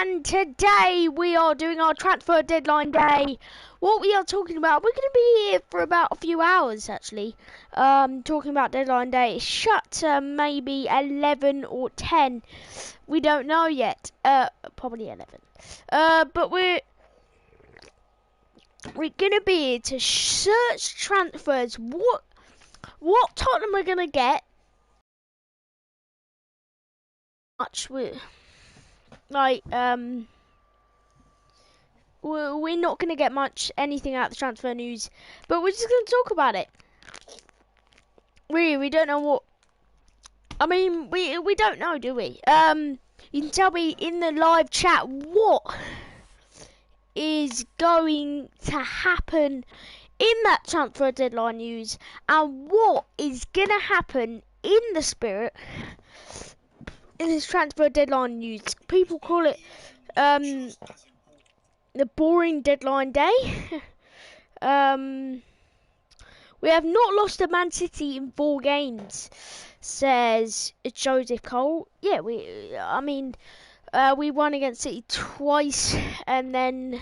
and today we are doing our transfer deadline day. What we are talking about, we're going to be here for about a few hours actually, talking about deadline day. It's shut maybe 11 or 10, we don't know yet, probably 11, but we're going to be here to search transfers, what Tottenham are going to get, much we like, we're not going to get anything out of the transfer news, but we're just going to talk about it. We don't know what, I mean, we don't know, do we? You can tell me in the live chat what is going to happen in that transfer deadline news and what is going to happen in the spirit in this transfer deadline news. People call it the boring deadline day. We have not lost to Man City in 4 games, says Joseph Cole. Yeah, we won against City twice, and then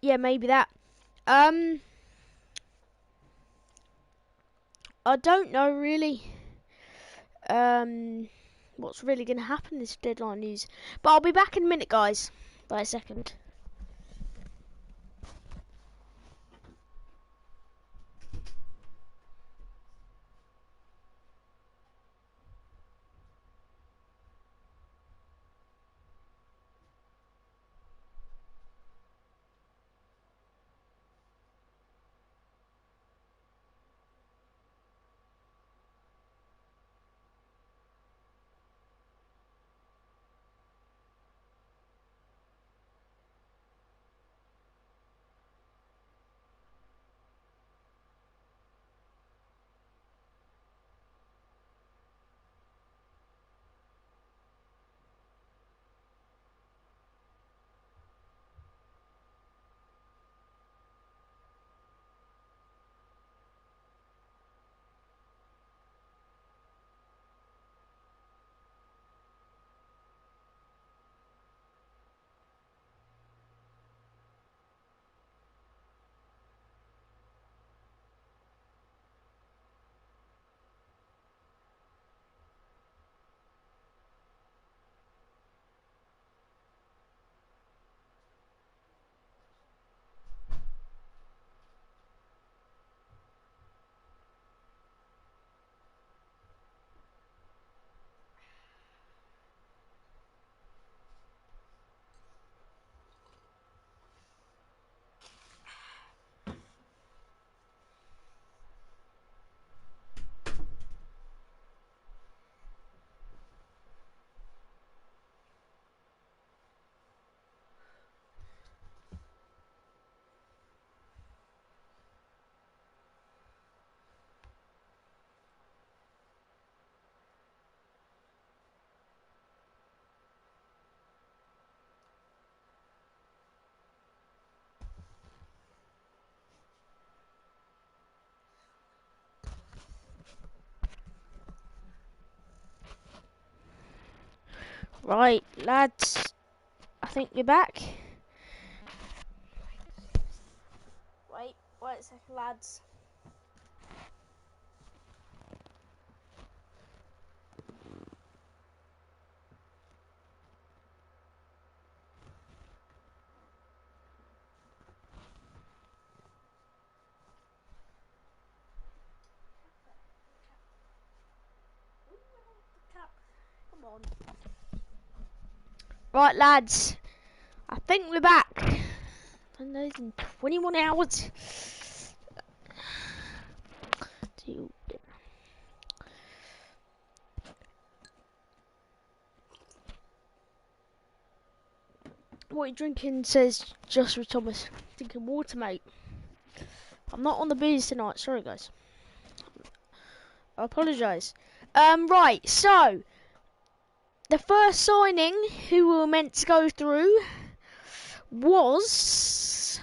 yeah, maybe that. I don't know really. What's really going to happen in this deadline news? But I'll be back in a minute, guys. By a second. Right, lads. I think we're back. Wait a second, lads. Come on. Right, lads. I think we're back. 21 hours. What are you drinking? Says Joshua Thomas. Drinking water, mate. I'm not on the booze tonight. Sorry, guys. I apologise. Right. So the first signing who we were meant to go through was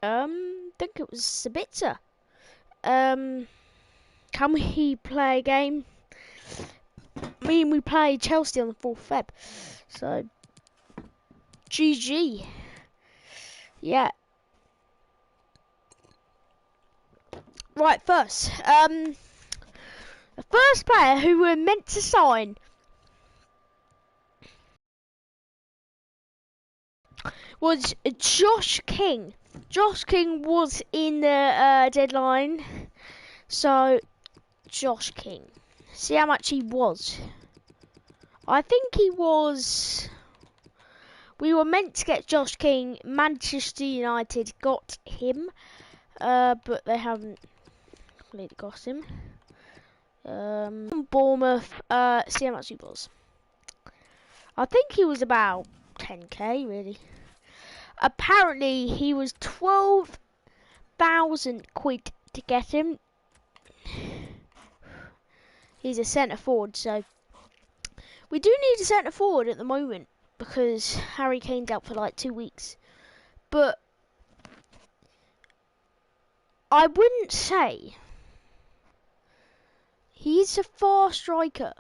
I think it was Sabitzer. Can we play a game? We play Chelsea on the 4th Feb. So, GG. Yeah. Right, first. The first player who we're meant to sign was Josh King. Josh King was in the deadline. So, Josh King. See how much he was. I think he was... We were meant to get Josh King. Manchester United got him. But they haven't completely got him. Bournemouth. See how much he was. I think he was about 10k, really. Apparently, he was 12,000 quid to get him. He's a centre forward, so we do need a centre forward at the moment because Harry Kane's out for like 2 weeks. But I wouldn't say he's a fast striker,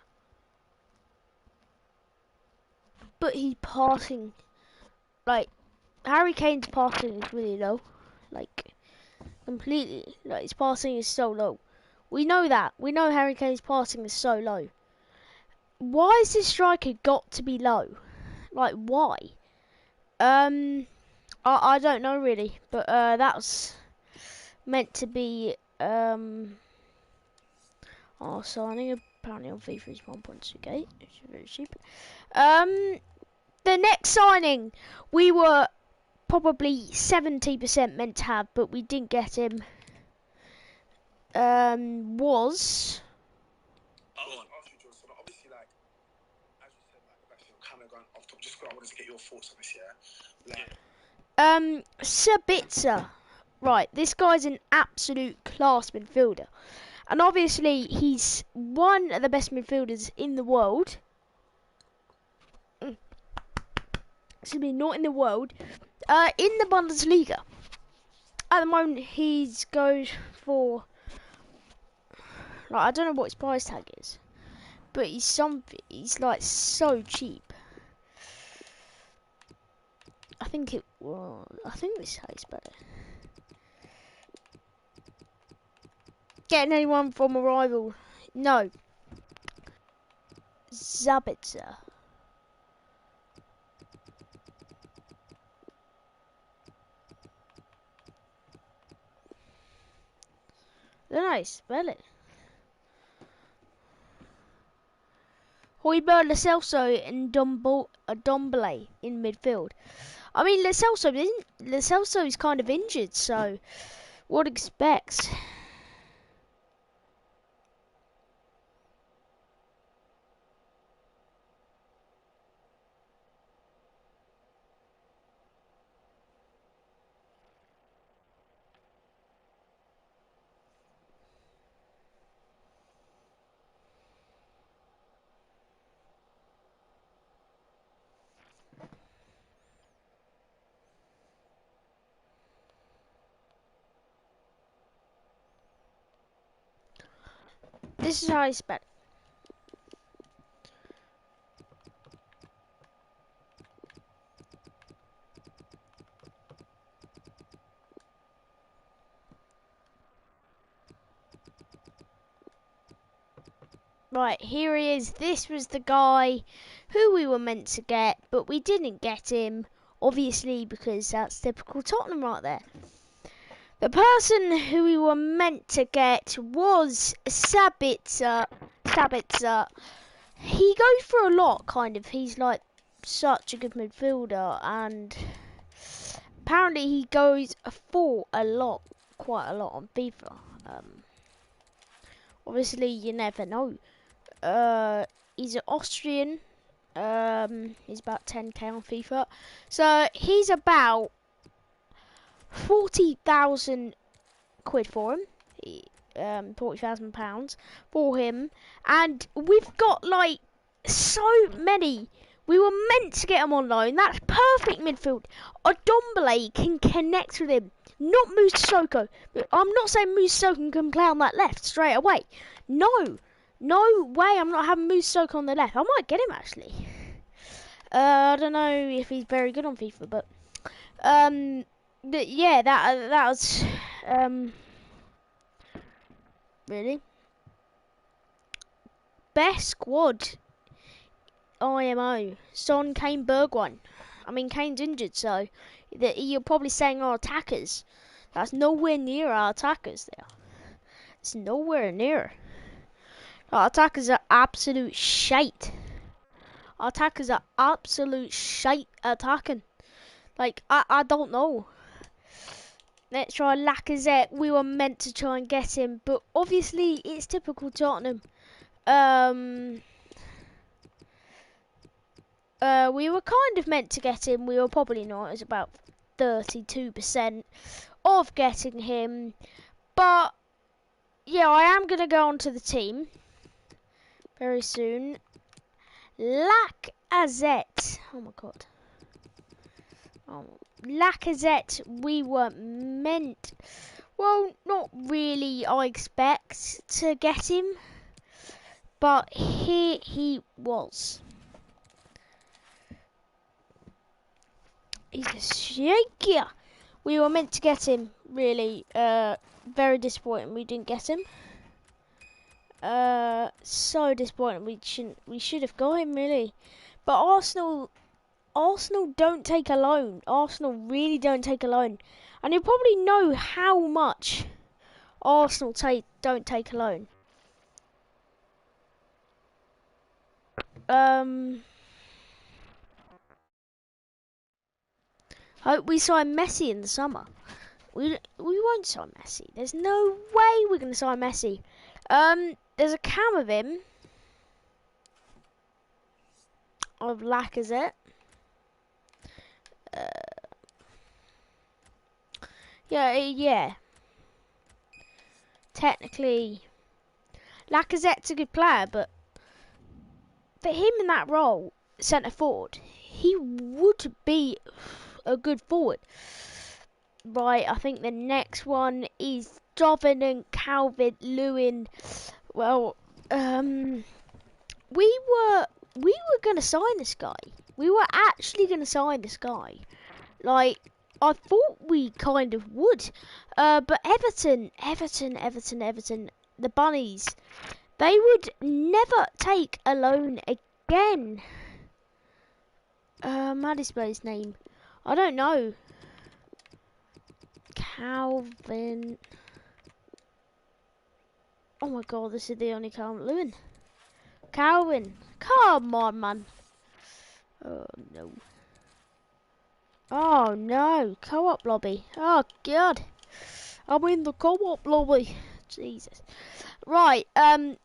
but he's passing. Like, Harry Kane's passing is really low. Like, completely. Like, his passing is so low. We know that. We know Harry Kane's passing is so low. Why has this striker got to be low? Like, why? I don't know really, but that's meant to be our signing. Apparently on FIFA is 1.2k, which is very cheap. The next signing we were probably 70% meant to have, but we didn't get him. Was obviously, like as you said, like actually kind of going off top. Just 'cause I wanted to get your thoughts on this, yeah. Sabitzer. Right, this guy's an absolute class midfielder. And obviously, he's one of the best midfielders in the world. Excuse me, not in the world. In the Bundesliga. At the moment, he's goes for... Like, I don't know what his price tag is. But he's like so cheap. I think this tastes better. Getting anyone from a rival? No. Zabitzer. Don't know how you spell it. Højbjerg, Lo Celso and Dombele in midfield. I mean, Lo Celso is kind of injured, so what expects? This is how I spell it. Right, here he is. This was the guy who we were meant to get, but we didn't get him. Obviously, because that's typical Tottenham right there. The person who we were meant to get was Sabitzer. He goes for a lot, kind of. He's like such a good midfielder, and apparently he goes for a lot, quite a lot on FIFA. Obviously, you never know. He's an Austrian. He's about 10k on FIFA. So he's about 40,000 quid for him. £40,000 for him. And we've got like so many We were meant to get him on loan. That's perfect midfield. Adombele can connect with him. Not Musoko. I'm not saying Musoko can play on that left straight away. No. No way I'm not having Musoko on the left. I might get him actually. I don't know if he's very good on FIFA, but yeah, that was really best squad. IMO. Son, Kane, Bergwijn. I mean, Kane's injured, so you're probably saying our attackers. That's nowhere near our attackers there. It's nowhere near. Our attackers are absolute shite. Our attackers are absolute shite attacking. Like, I don't know. Let's try Lacazette. We were meant to try and get him, but obviously it's typical Tottenham. We were kind of meant to get him. We were probably not. It was about 32% of getting him. But, yeah, I am going to go onto the team very soon. Lacazette. Oh, my God. Oh, Lacazette, we were meant... Well, not really, I expect, to get him. But here he was. He's a shaker. We were meant to get him, really. Very disappointing we didn't get him. So disappointing we should have got him, really. But Arsenal don't take a loan. Arsenal really don't take a loan. And you probably know how much Arsenal don't take a loan. Hope we sign Messi in the summer. We won't sign Messi. There's no way we're going to sign Messi. There's a cam of him. Of Lacazette. Yeah. Technically, Lacazette's a good player, but for him in that role, centre forward, he would be a good forward. Right, I think the next one is Dominic Calvert-Lewin. Well, we were gonna sign this guy. We were actually gonna sign this guy. Like, I thought we kind of would. But Everton, the Bunnies, they would never take a loan again. How do you spell his name? I don't know. Calvin. Oh my God, this is the only Calvin. Calvin, come on, man. Oh no. Oh no, co-op lobby. Oh God, I'm in the co-op lobby. Jesus. Right. The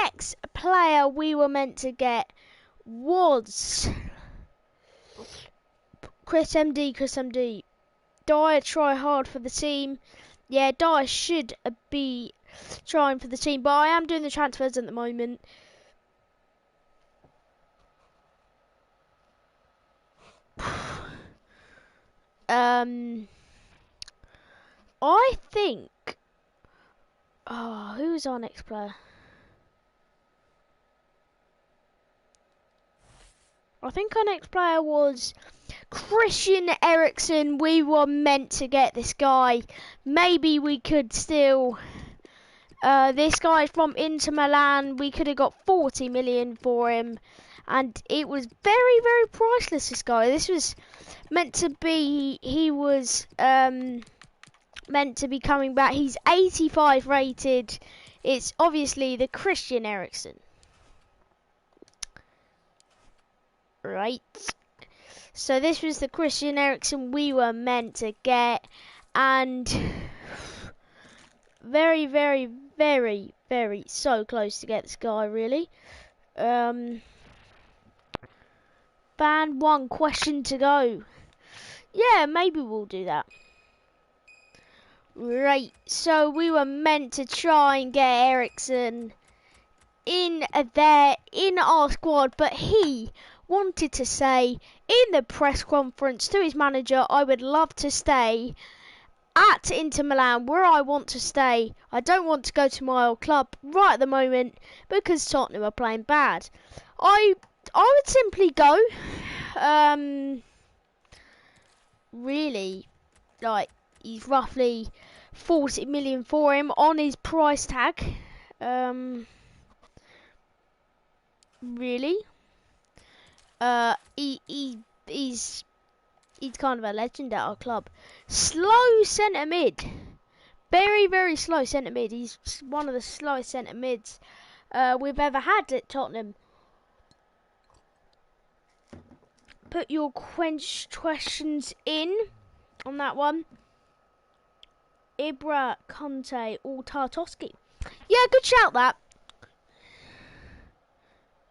next player we were meant to get was Chris MD. Dyer try hard for the team. Yeah, Dyer should be trying for the team, but I am doing the transfers at the moment. I think... Oh, who's our next player? I think our next player was Christian Eriksen. We were meant to get this guy. Maybe we could still... this guy from Inter Milan, we could have got 40 million for him. And it was very, very priceless, this guy. This was meant to be... He was meant to be coming back. He's 85 rated. It's obviously the Christian Eriksen. Right. So this was the Christian Eriksen we were meant to get. And very, very, very, very so close to get this guy, really. Band 1 question to go. Yeah, maybe we'll do that. Right, so we were meant to try and get Eriksen in our squad, but he wanted to say in the press conference to his manager, I would love to stay at Inter Milan where I want to stay. I don't want to go to my old club right at the moment because Tottenham are playing bad. I would simply go. Really, like, he's roughly 40 million for him on his price tag. Really, he's kind of a legend at our club. Slow centre mid, very very slow centre mid. He's one of the slowest centre mids we've ever had at Tottenham. Put your questions in on that one. Ibra, Conte, or Tartovsky. Yeah, good shout that.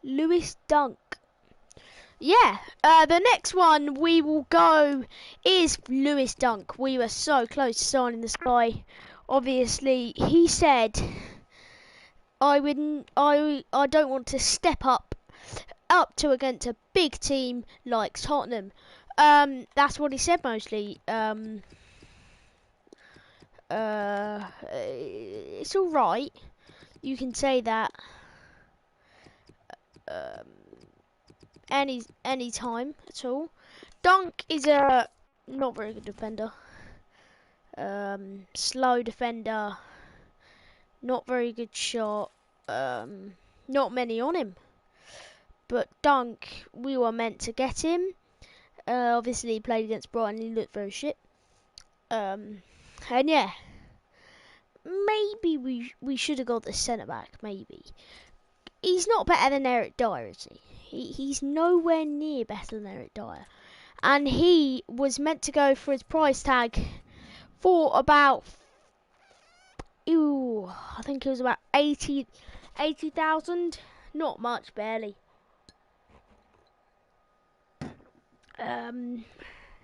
Lewis Dunk. Yeah, the next one we will go is Lewis Dunk. We were so close to signing this guy. Obviously, he said, I don't want to step up to against a big team like Tottenham. That's what he said mostly. It's all right. You can say that. Any time at all. Dunk is a not very good defender. Slow defender. Not very good shot. Not many on him. But Dunk, we were meant to get him. Obviously, he played against Brighton. He looked very shit. And yeah, maybe we should have got the centre back. Maybe he's not better than Eric Dyer, is he? He's nowhere near better than Eric Dyer. And he was meant to go for his price tag for about, I think it was about 80,000. Not much, barely.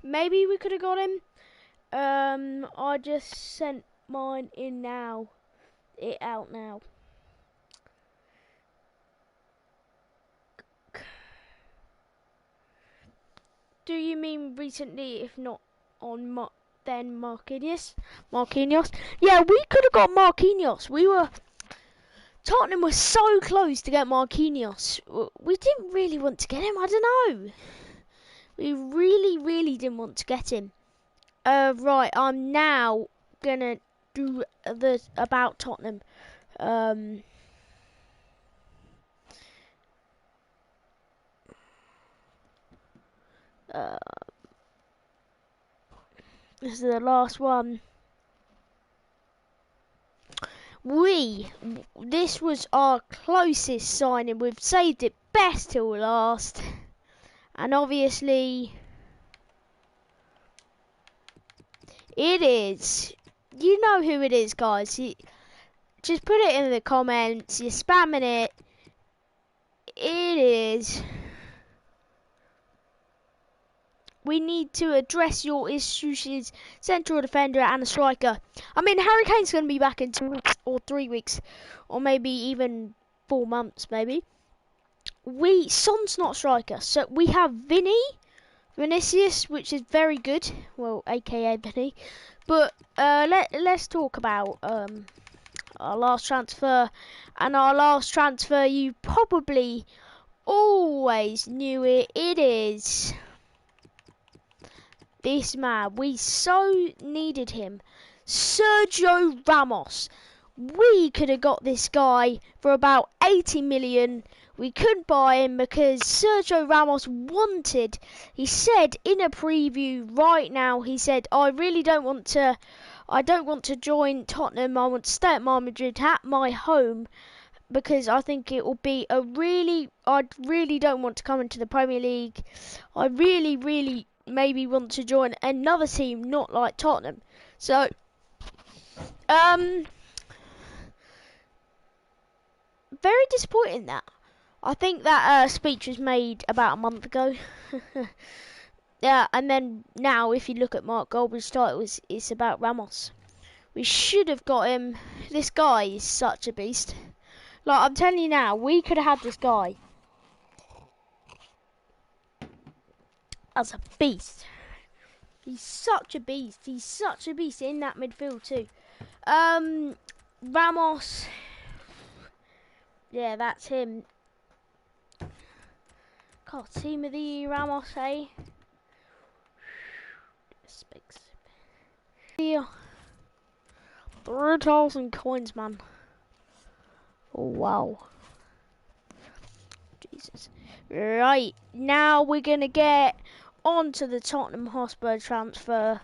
Maybe we could have got him. I just sent mine in now. It out now. Do you mean recently, if not on then Marquinhos? Yeah, we could have got Marquinhos. Tottenham was so close to get Marquinhos. We didn't really want to get him. I don't know. We really didn't want to get him. Right, I'm now gonna do the about Tottenham. This is the last one. This was our closest signing. We've saved it best till last. And obviously, it is. You know who it is, guys. Just put it in the comments. You're spamming it. It is. We need to address your issues, central defender and a striker. I mean, Harry Kane's going to be back in 2 weeks or 3 weeks, or maybe even 4 months, maybe. Son's not striker, so we have Vinicius, which is very good. Well, aka Vinny. But let's talk about our last transfer. And our last transfer, you probably always knew it. It is this man. We so needed him. Sergio Ramos. We could have got this guy for about 80 million. We couldn't buy him because Sergio Ramos he said in a preview right now, he said, I don't want to join Tottenham. I want to stay at Madrid, at my home, because I think it will be I really don't want to come into the Premier League. I really maybe want to join another team, not like Tottenham. So, very disappointing that. I think that speech was made about a month ago. Yeah, and then now if you look at Mark Goldbridge's title, it's about Ramos. We should have got him. This guy is such a beast. Like, I'm telling you now, we could have had this guy. Lamela's a beast. He's such a beast. He's such a beast in that midfield too. Ramos. Yeah, that's him. God, team of the year, Ramos, eh? Yeah. 3,000 coins, man. Oh, wow. Jesus. Right, now we're going to get on to the Tottenham Hotspur transfer.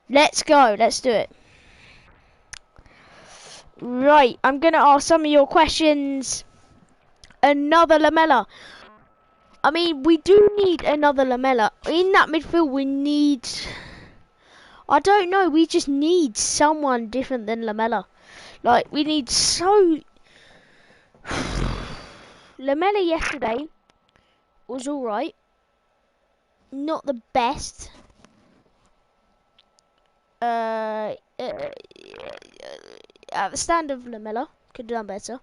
Let's go, let's do it. Right, I'm going to ask some of your questions. Another Lamela. I mean, we do need another Lamela. In that midfield, we need... I don't know, we just need someone different than Lamela. Like, we need so... Lamela yesterday was alright. Not the best. At the stand of Lamela, could have done better.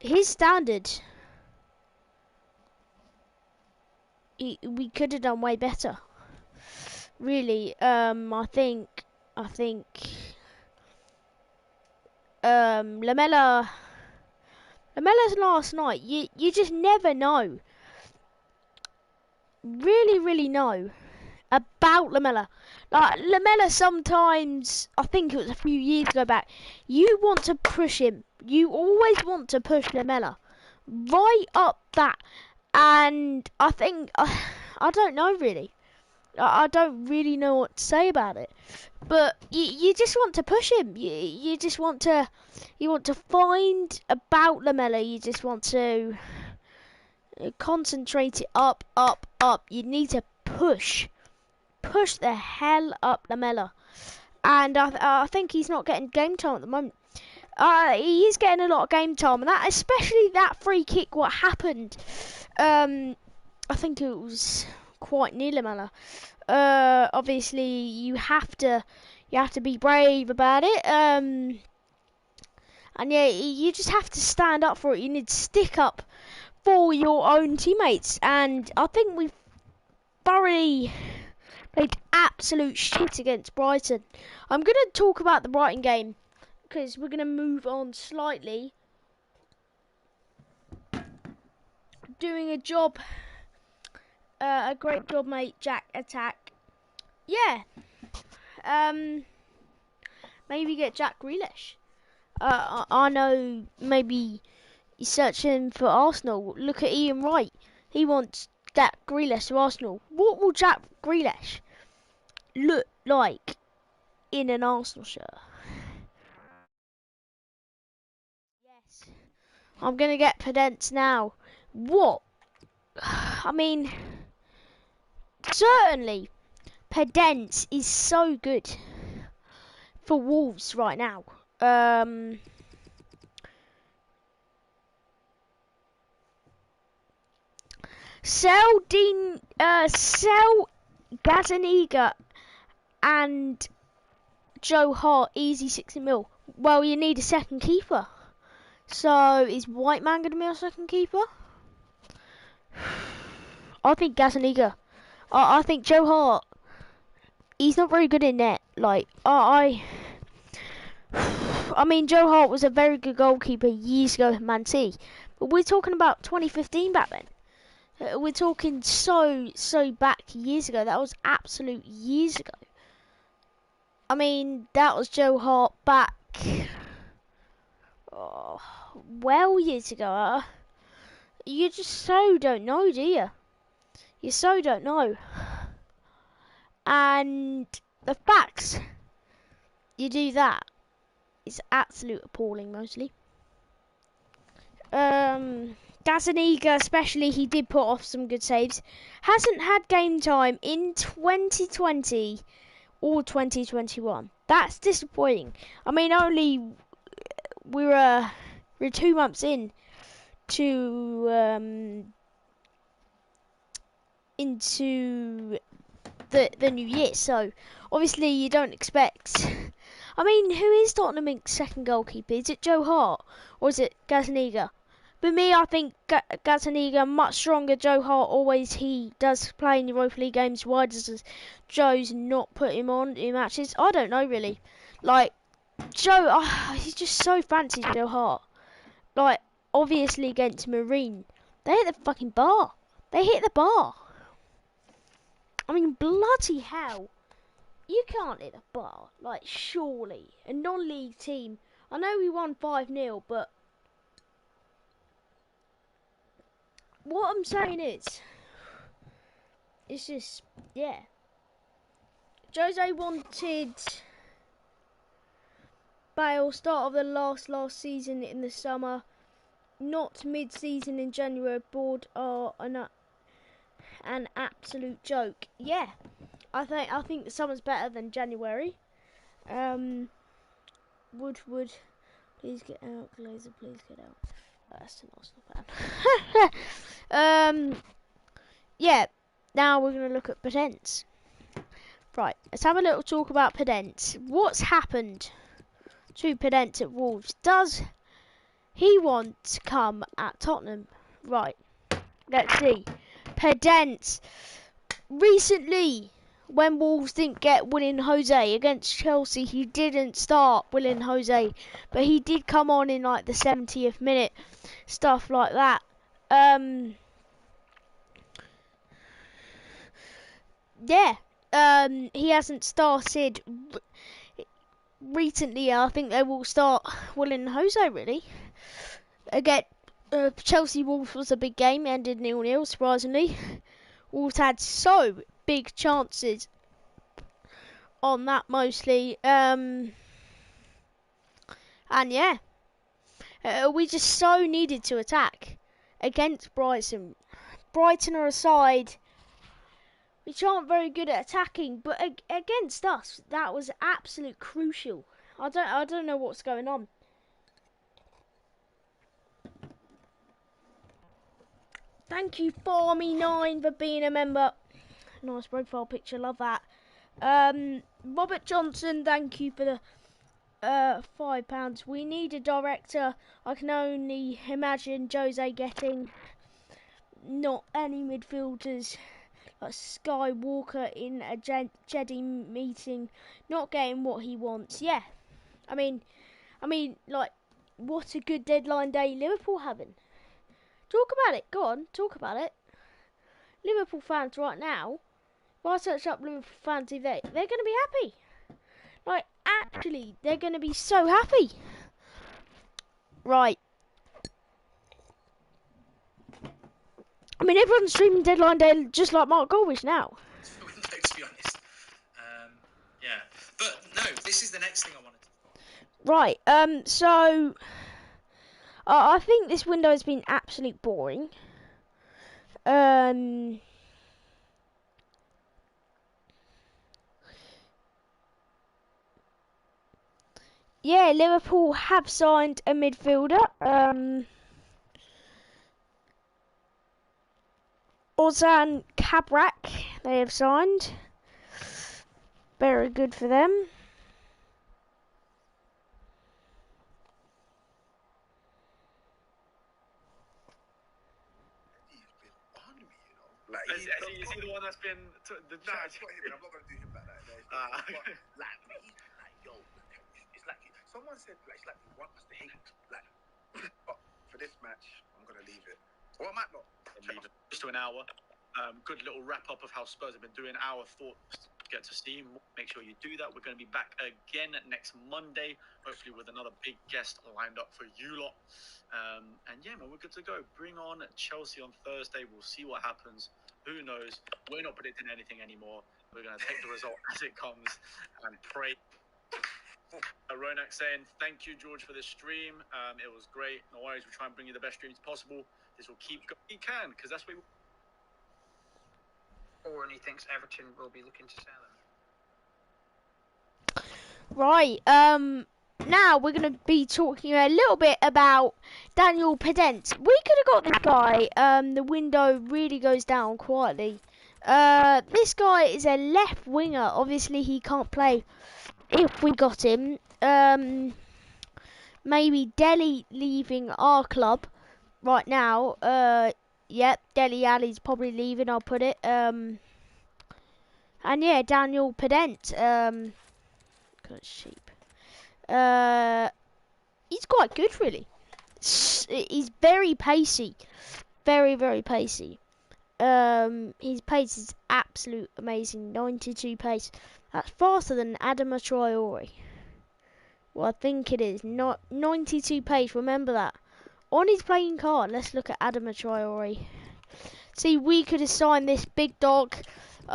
His standard, we could have done way better. Really, I think, Lamela's last night, you just never know. Really know about Lamela. Like, Lamela sometimes, I think it was a few years ago back, you want to push him. You always want to push Lamela right up that. And I think, I don't know really. I don't really know what to say about it. But you just want to push him. You just want to, find about Lamela. You just want to concentrate it up. You need to push the hell up Lamela. And I think he's not getting game time at the moment. He is getting a lot of game time, and that, especially that free kick. What happened? I think it was quite near Lamela. Obviously, you have to be brave about it. And yeah, you just have to stand up for it. You need to stick up for your own teammates. And I think we've thoroughly played absolute shit against Brighton. I'm going to talk about the Brighton game because we're going to move on slightly. Doing a job, a great job, mate. Jack attack. Yeah. Maybe get Jack Grealish. I know maybe he's searching for Arsenal. Look at Ian Wright. He wants Jack Grealish to Arsenal. What will Jack Grealish look like in an Arsenal shirt? Yes. I'm going to get Pedence now. What? I mean, certainly, Pedence is so good for Wolves right now. Sell Gazaniga and Joe Hart, easy 60 mil. Well, you need a second keeper. So, is White Man going to be our second keeper? I think Gazaniga. I think Joe Hart, he's not very good in net. Like, I mean, Joe Hart was a very good goalkeeper years ago at Man City. But we're talking about 2015 back then. We're talking so back years ago. That was absolute years ago. I mean, that was Joe Hart back, well, years ago. You just so don't know, do you? You so don't know. And the facts, you do that, it's absolute appalling, mostly. Gazaniga, especially, he did put off some good saves. Hasn't had game time in 2020 or 2021. That's disappointing. I mean, only we're 2 months in to into the new year, so obviously you don't expect. I mean, who is Tottenham's second goalkeeper? Is it Joe Hart or is it Gazaniga? For me, I think Gazzaniga much stronger. Joe Hart always he does play in the Europa League games. Why does Joe's not put him on in matches? I don't know really. Like Joe, he just so fancies Joe Hart. Like obviously against Marine, they hit the fucking bar. They hit the bar. I mean, bloody hell. You can't hit the bar. Like, surely. A non-league team. I know we won 5-0, but what I'm saying is, it's just, yeah. Jose wanted Bale start of the last season in the summer, not mid-season in January. Board are an absolute joke. Yeah, I think the summer's better than January. Woodward, please get out. Glazer, please get out. That's an Arsenal fan. Yeah. Now we're gonna look at Podence. Right, let's have a little talk about Podence. What's happened to Podence at Wolves? Does he want to come at Tottenham? Right, let's see. Podence. Recently, when Wolves didn't get Willian Jose against Chelsea, he didn't start Willian Jose, but he did come on in like the 70th minute, stuff like that. Yeah, he hasn't started recently. I think they will start Willian Jose really. Again, Chelsea Wolves was a big game, ended 0-0 surprisingly. Wolves had so big chances on that mostly. And yeah, we just so needed to attack against Brighton. Brighton are a side which aren't very good at attacking, but against us, that was absolute crucial. I don't know what's going on. Thank you, Farmy9, for being a member. Nice profile picture, love that. Robert Johnson, thank you for the £5. We need a director. I can only imagine Jose getting not any midfielders like Skywalker in a Jedi meeting, not getting what he wants. Yeah, I mean, like, what a good deadline day Liverpool having. Talk about it. Go on, talk about it. Liverpool fans right now, if I search up Liverpool fans, they're going to be happy. Like, actually, they're going to be so happy. Right. I mean, everyone's streaming deadline day just like Mark Goldrich now. To be honest. Yeah. But no, this is the next thing I wanted to... Right, so... I think this window has been absolutely boring. Yeah, Liverpool have signed a midfielder. Ozan Kabrak, they have signed. Very good for them. Is he the one that's been... It's not him. I'm not going to do him like that. Yo, it's like... Someone said, like, it's like you want us to hate. Like, for this match, I'm going to leave it. Or I might not. Just to an hour. Good little wrap-up of how Spurs have been doing. Our thoughts get to see. Make sure you do that. We're going to be back again next Monday, hopefully with another big guest lined up for you lot. And yeah, man, we're good to go. Bring on Chelsea on Thursday. We'll see what happens. Who knows? We're not predicting anything anymore. We're going to take the result as it comes and pray. Ronak saying, thank you, George, for this stream. It was great. No worries. We'll try and bring you the best streams possible. This will keep going. He can, because that's what we... Or and he thinks Everton will be looking to sell him. Right, now we're going to be talking a little bit about Daniel Podence. We could have got this guy. The window really goes down quietly. This guy is a left winger. Obviously, he can't play if we got him. Maybe Delhi leaving our club right now, yep, Dele Alli's probably leaving, I'll put it. And yeah, Daniel Pedent, got sheep. He's quite good, really. He's very pacey. Very, very pacey. His pace is absolute amazing. 92 pace. That's faster than Adama Traore. Well, I think it is. Not 92 pace, remember that. On his playing card, let's look at Adama Traore. See, we could have signed this big dog. We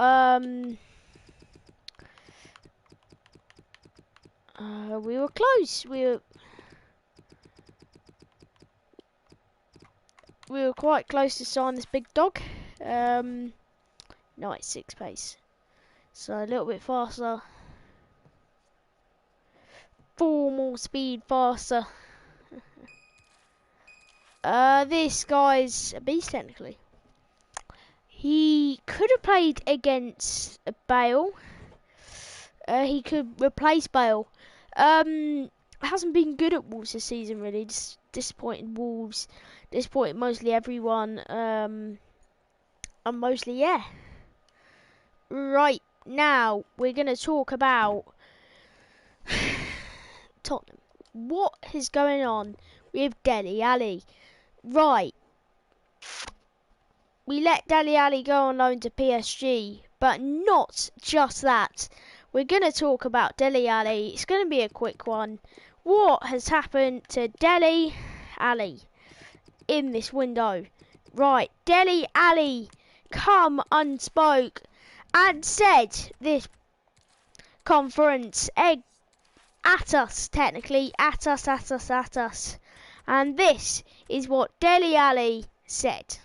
were close. We were quite close to sign this big dog. 96 pace. So a little bit faster. 4 more speed faster. This guy's a beast technically. He could have played against Bale. He could replace Bale. Hasn't been good at Wolves this season really. Just disappointed Wolves. Disappointed mostly everyone. And mostly yeah. Right now we're gonna talk about Tottenham. What is going on with Dele Alli? Right. We let Dele Alli go on loan to PSG, but not just that. We're going to talk about Dele Alli. It's going to be a quick one. What has happened to Dele Alli in this window? Right, Dele Alli come unspoke and said this conference at us, technically, at us. And this is what Dele Alli said.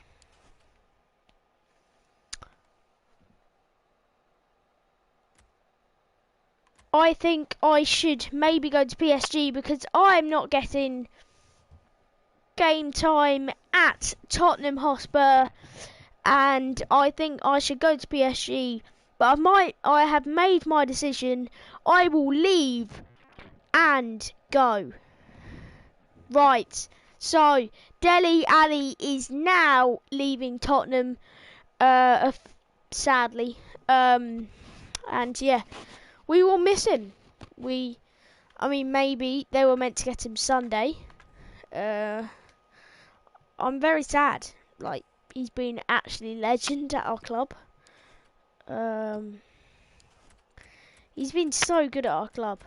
I think I should maybe go to PSG because I'm not getting game time at Tottenham Hotspur, and I think I should go to PSG. But I have made my decision. I will leave and go. Right. So Dele Alli is now leaving Tottenham. Sadly. And yeah. We will miss him. I mean, maybe they were meant to get him Sunday. I'm very sad. Like, he's been actually legend at our club. He's been so good at our club.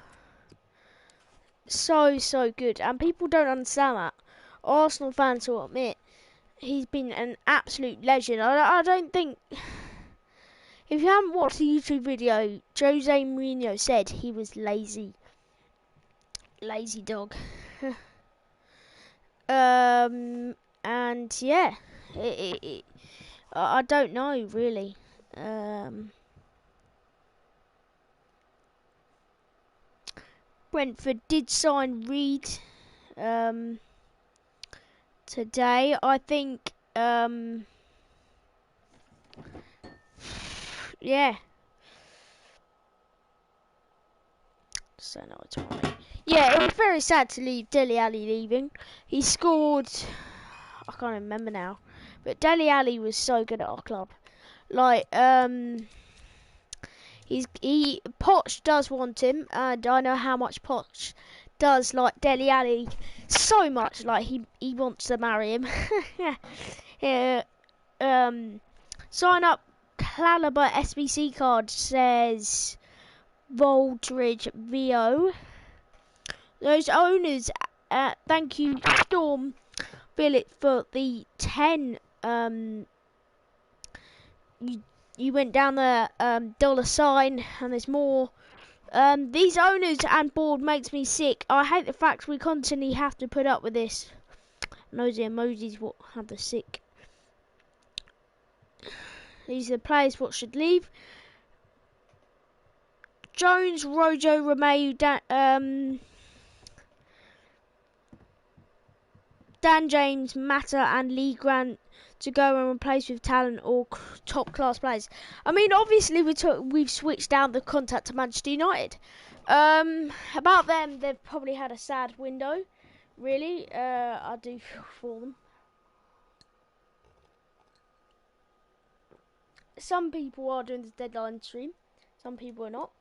So good. And people don't understand that. Arsenal fans will admit he's been an absolute legend. I don't think... If you haven't watched the YouTube video, Jose Mourinho said he was lazy. Lazy dog. And yeah, I don't know really. Brentford did sign Reed today. I think yeah. So no, it's fine. Yeah, it was very sad to leave Dele Alli leaving. He scored, I can't remember now, but Dele Alli was so good at our club. Like, Poch does want him, and I know how much Poch does like Dele Alli so much. Like he wants to marry him. Yeah. Sign up Caliber SBC card says Voldridge VO. Those owners, thank you Storm Billet for the 10. You went down the $sign, and there's more. These owners and board makes me sick. I hate the fact we constantly have to put up with this. And those emojis what have the sick. These are the players what should leave. Jones, Rojo, Romeu, Dan James, Mata and Lee Grant to go and replace with talent or top class players. I mean, obviously we've switched down the contact to Manchester United. About them, they've probably had a sad window. Really, I do feel for them. some people are doing this deadline stream, some people are not.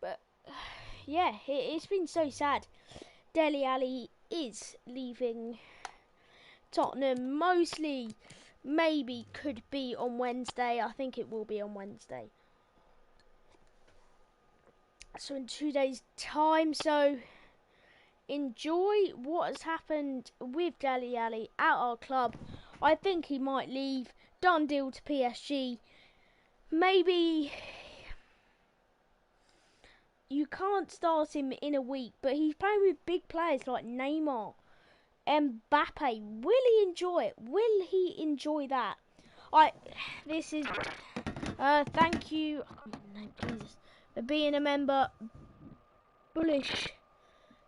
But yeah, it's been so sad. Dele Alli is leaving Tottenham. Mostly, maybe could be on Wednesday. I think it will be on Wednesday. So in 2 days' time. So enjoy what has happened with Dele Alli at our club. I think he might leave. Done deal to PSG. Maybe you can't start him in a week, but he's playing with big players like Neymar, Mbappe. Will he enjoy it? Will he enjoy that? This is thank you, Jesus, for being a member. Bullish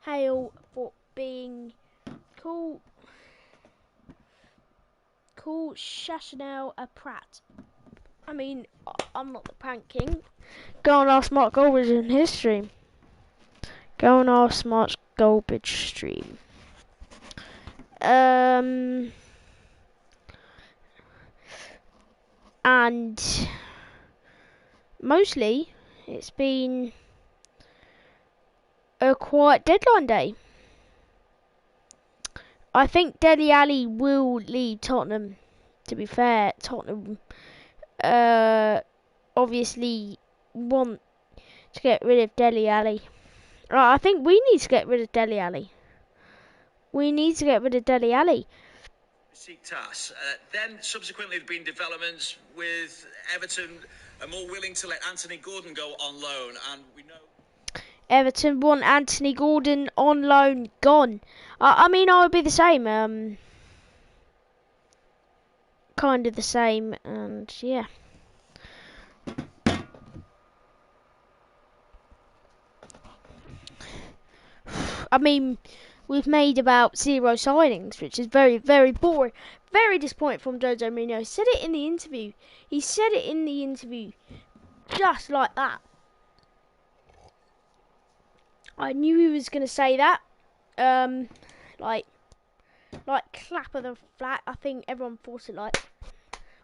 Hail for being cool. Chanel a Pratt. I mean, I'm not the prank king. Go and ask Mark Goldbridge in his stream. Go and ask Mark Goldbridge stream. And mostly it's been a quiet deadline day. I think Dele Alli will leave Tottenham. To be fair, Tottenham obviously want to get rid of Dele Alli. I think we need to get rid of Dele Alli. Besiktas. Then subsequently there have been developments with Everton are more willing to let Anthony Gordon go on loan, and we know Everton want Anthony Gordon on loan gone. I mean, I would be the same. Kind of the same, and yeah. I mean, we've made about 0 signings, which is very, very boring. Very disappointing from Jose Mourinho. He said it in the interview. Just like that. I knew he was going to say that. Like clap of the flag. I think everyone thought it like,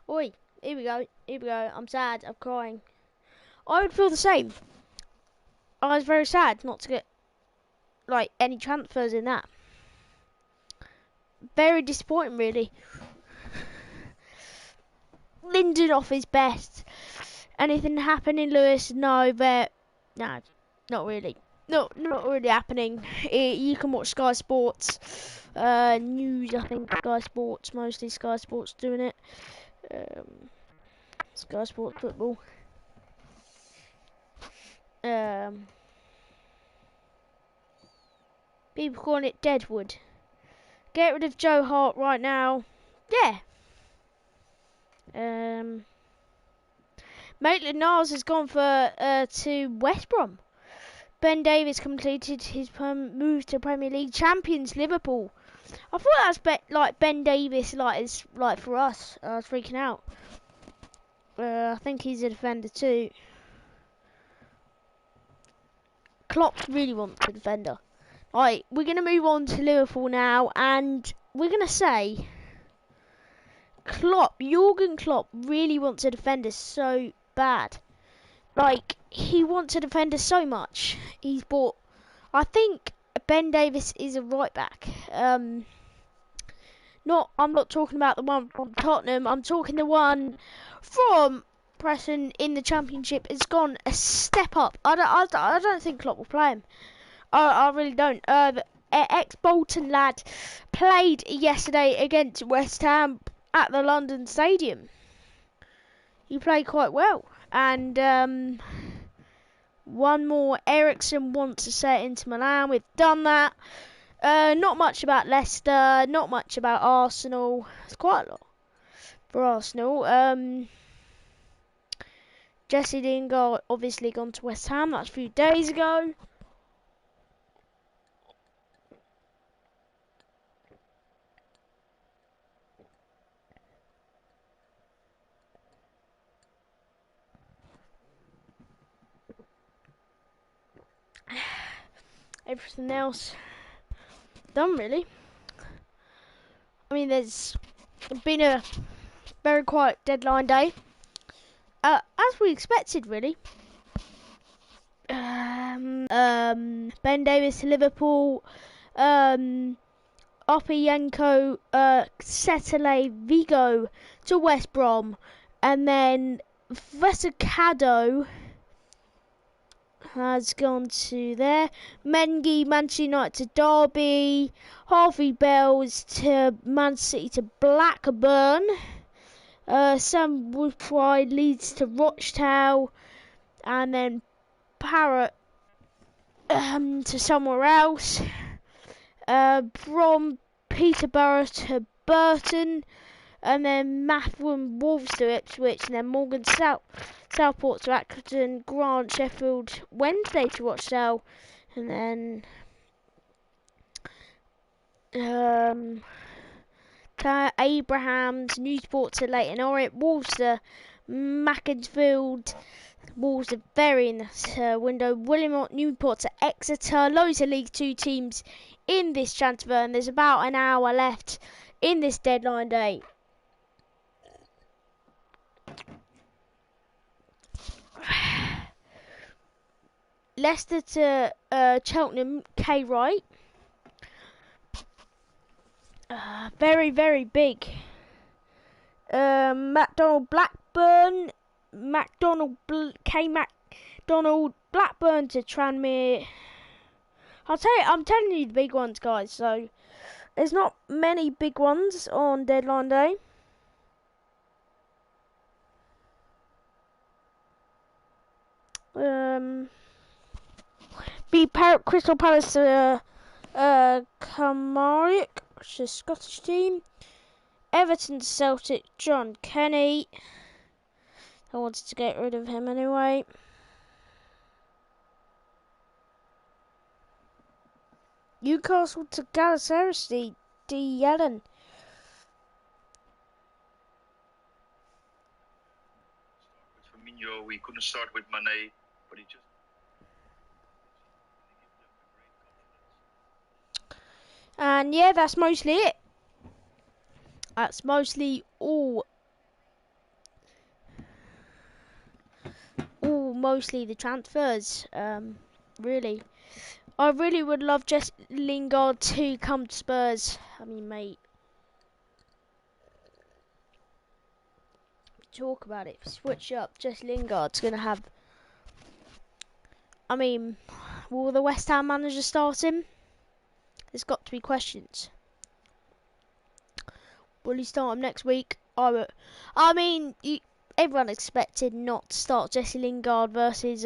oi, here we go. I'm sad. I'm crying. I would feel the same. I was very sad not to get like any transfers in that. Very disappointing, really. Lindelof is best. Anything happening, Lewis? No, not really. Not really happening. You can watch Sky Sports news. I think Sky Sports, mostly Sky Sports doing it. Sky Sports football. People calling it Deadwood. Get rid of Joe Hart right now. Yeah. Maitland-Niles has gone for to West Brom. Ben Davies completed his move to Premier League champions Liverpool. I thought that was like Ben Davies, is like for us. I was freaking out. I think he's a defender too. Klopp really wants a defender. Right, we're gonna move on to Liverpool now, and we're gonna say Jurgen Klopp really wants a defender so bad. Like, he wants a defender so much. He's bought, I think Ben Davies is a right back. I'm not talking about the one from Tottenham. I'm talking the one from Preston in the Championship. It's gone a step up. I don't think Klopp will play him. I really don't. The ex-Bolton lad played yesterday against West Ham at the London Stadium. He played quite well. And one more. Ericsson wants to set into Milan. We've done that. Not much about Leicester. Not much about Arsenal. It's quite a lot for Arsenal. Jesse Lingard obviously gone to West Ham. That's a few days ago. Everything else done, really. I mean, there's been a very quiet deadline day. as we expected, really. Ben Davies to Liverpool. Opienko, Setele, Vigo to West Brom, and then Vesicado has gone to there. Mengi, Manchester United to Derby. Harvey Bells to Man City to Blackburn. Sam Woodwide leads to Rochdale, and then Parrott to somewhere else. From Peterborough to Burton, and then Mathwon Wolves to Ipswich, and then Morgan Southport to Accrington, Grant Sheffield Wednesday to Rochdale, and then Abrahams Newport to Leighton Orient, Wolves to Macclesfield. Wolves are very in this window. Williamot Newport to Exeter. Loads of League Two teams in this transfer, and there's about an hour left in this deadline day. Leicester to Cheltenham, K Wright. Very, very big. McDonald Blackburn. K McDonald Blackburn to Tranmere. I'm telling you the big ones, guys. So there's not many big ones on deadline day. Crystal Palace to Kilmarnock, which is a Scottish team. Everton to Celtic, John Kenny. I wanted to get rid of him anyway. Newcastle to Galatasaray, D. Yellen. Firmino, we couldn't start with Mane, but he just. And yeah, that's mostly it. That's mostly all mostly the transfers. Really. I really would love Jesse Lingard to come to Spurs. I mean, mate. Talk about it. Switch up. Jesse Lingard's going to have... I mean, will the West Ham manager start him? There's got to be questions. Will he start him next week? I mean, everyone expected not to start Jesse Lingard versus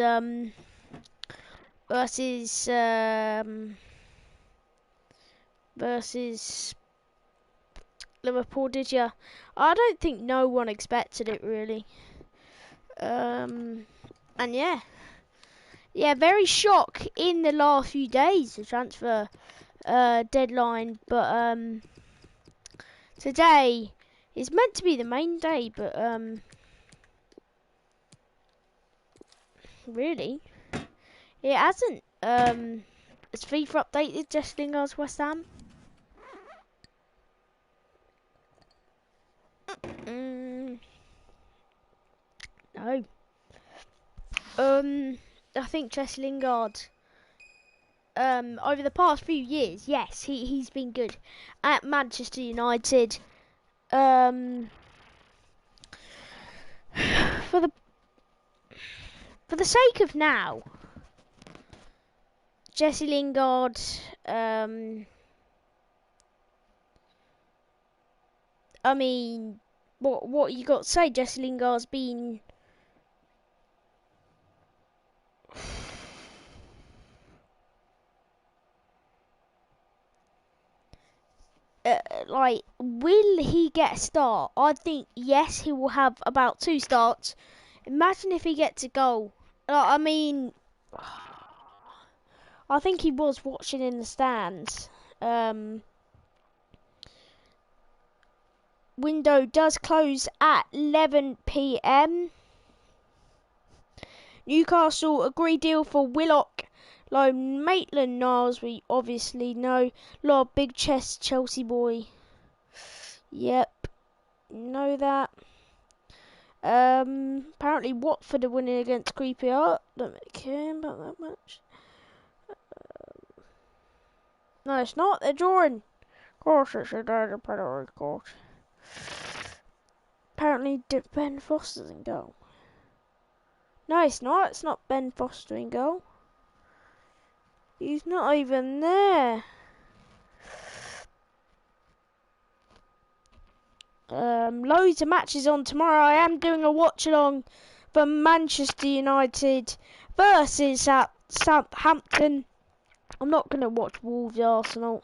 Liverpool, did you? I don't think no one expected it, really. And yeah, very shock in the last few days, the transfer deadline, but today is meant to be the main day, but really, it hasn't. Has FIFA updated Jesse Lingard's West Ham? No. I think Jesse Lingard, over the past few years, yes, he's been good at Manchester United. For the sake of now, Jesse Lingard, I mean, what you got to say? Jesse Lingard's been like, will he get a start? I think yes, he will have about 2 starts. Imagine if he gets a goal. I mean, I think he was watching in the stands. Window does close at 11 p.m. Newcastle agree deal for Willock. Loan Maitland-Niles, we obviously know. Lot of big chest Chelsea boy. Yep, know that. Apparently Watford are winning against Creepy Art. Don't really care about that much. No, it's not. They're drawing. Of course, it's a dirty penalty, of course. Apparently, Ben Foster's in goal. No, it's not. It's not Ben Foster in goal. He's not even there. Loads of matches on tomorrow. I am doing a watch along for Manchester United versus Southampton. I'm not going to watch Wolves Arsenal.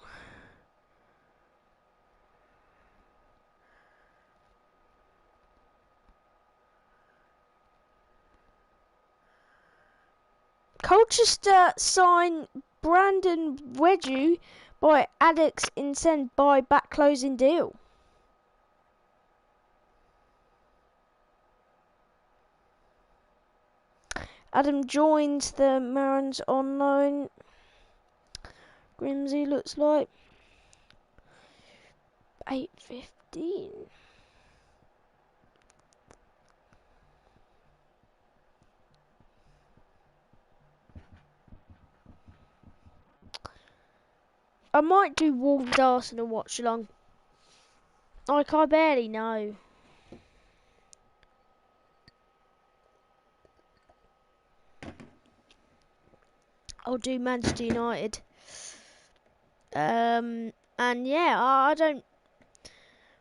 Colchester sign Brandon Wedju by Alex Insend by back closing deal. Adam joins the Marins on loan. Grimsey looks like 8:15. I might do Wolves Arsenal watch along. Like, I barely know. I'll do Manchester United. And yeah, I don't.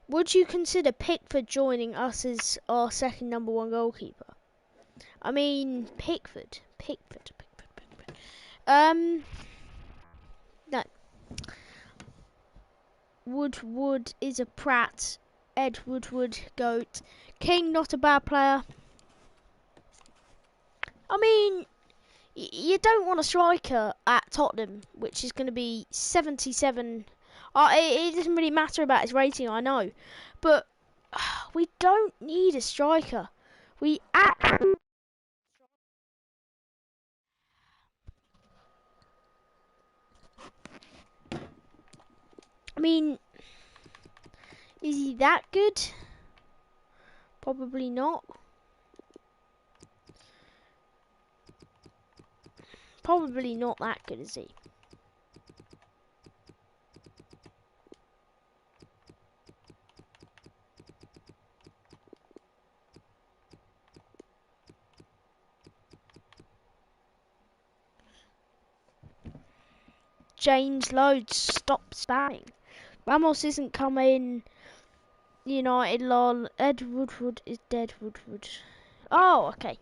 Would you consider Pickford joining us as our second number one goalkeeper? I mean, Pickford. No. Woodward is a prat. Ed Woodward, GOAT. King, not a bad player. I mean, you don't want a striker at Tottenham, which is going to be 77. It doesn't really matter about his rating, I know. But we don't need a striker. We actually... I mean, is he that good? Probably not. Probably not that good, is he? James Loads, stop spamming. Ramos isn't coming. United, lol. Ed Woodward is dead. Woodward. Oh, okay.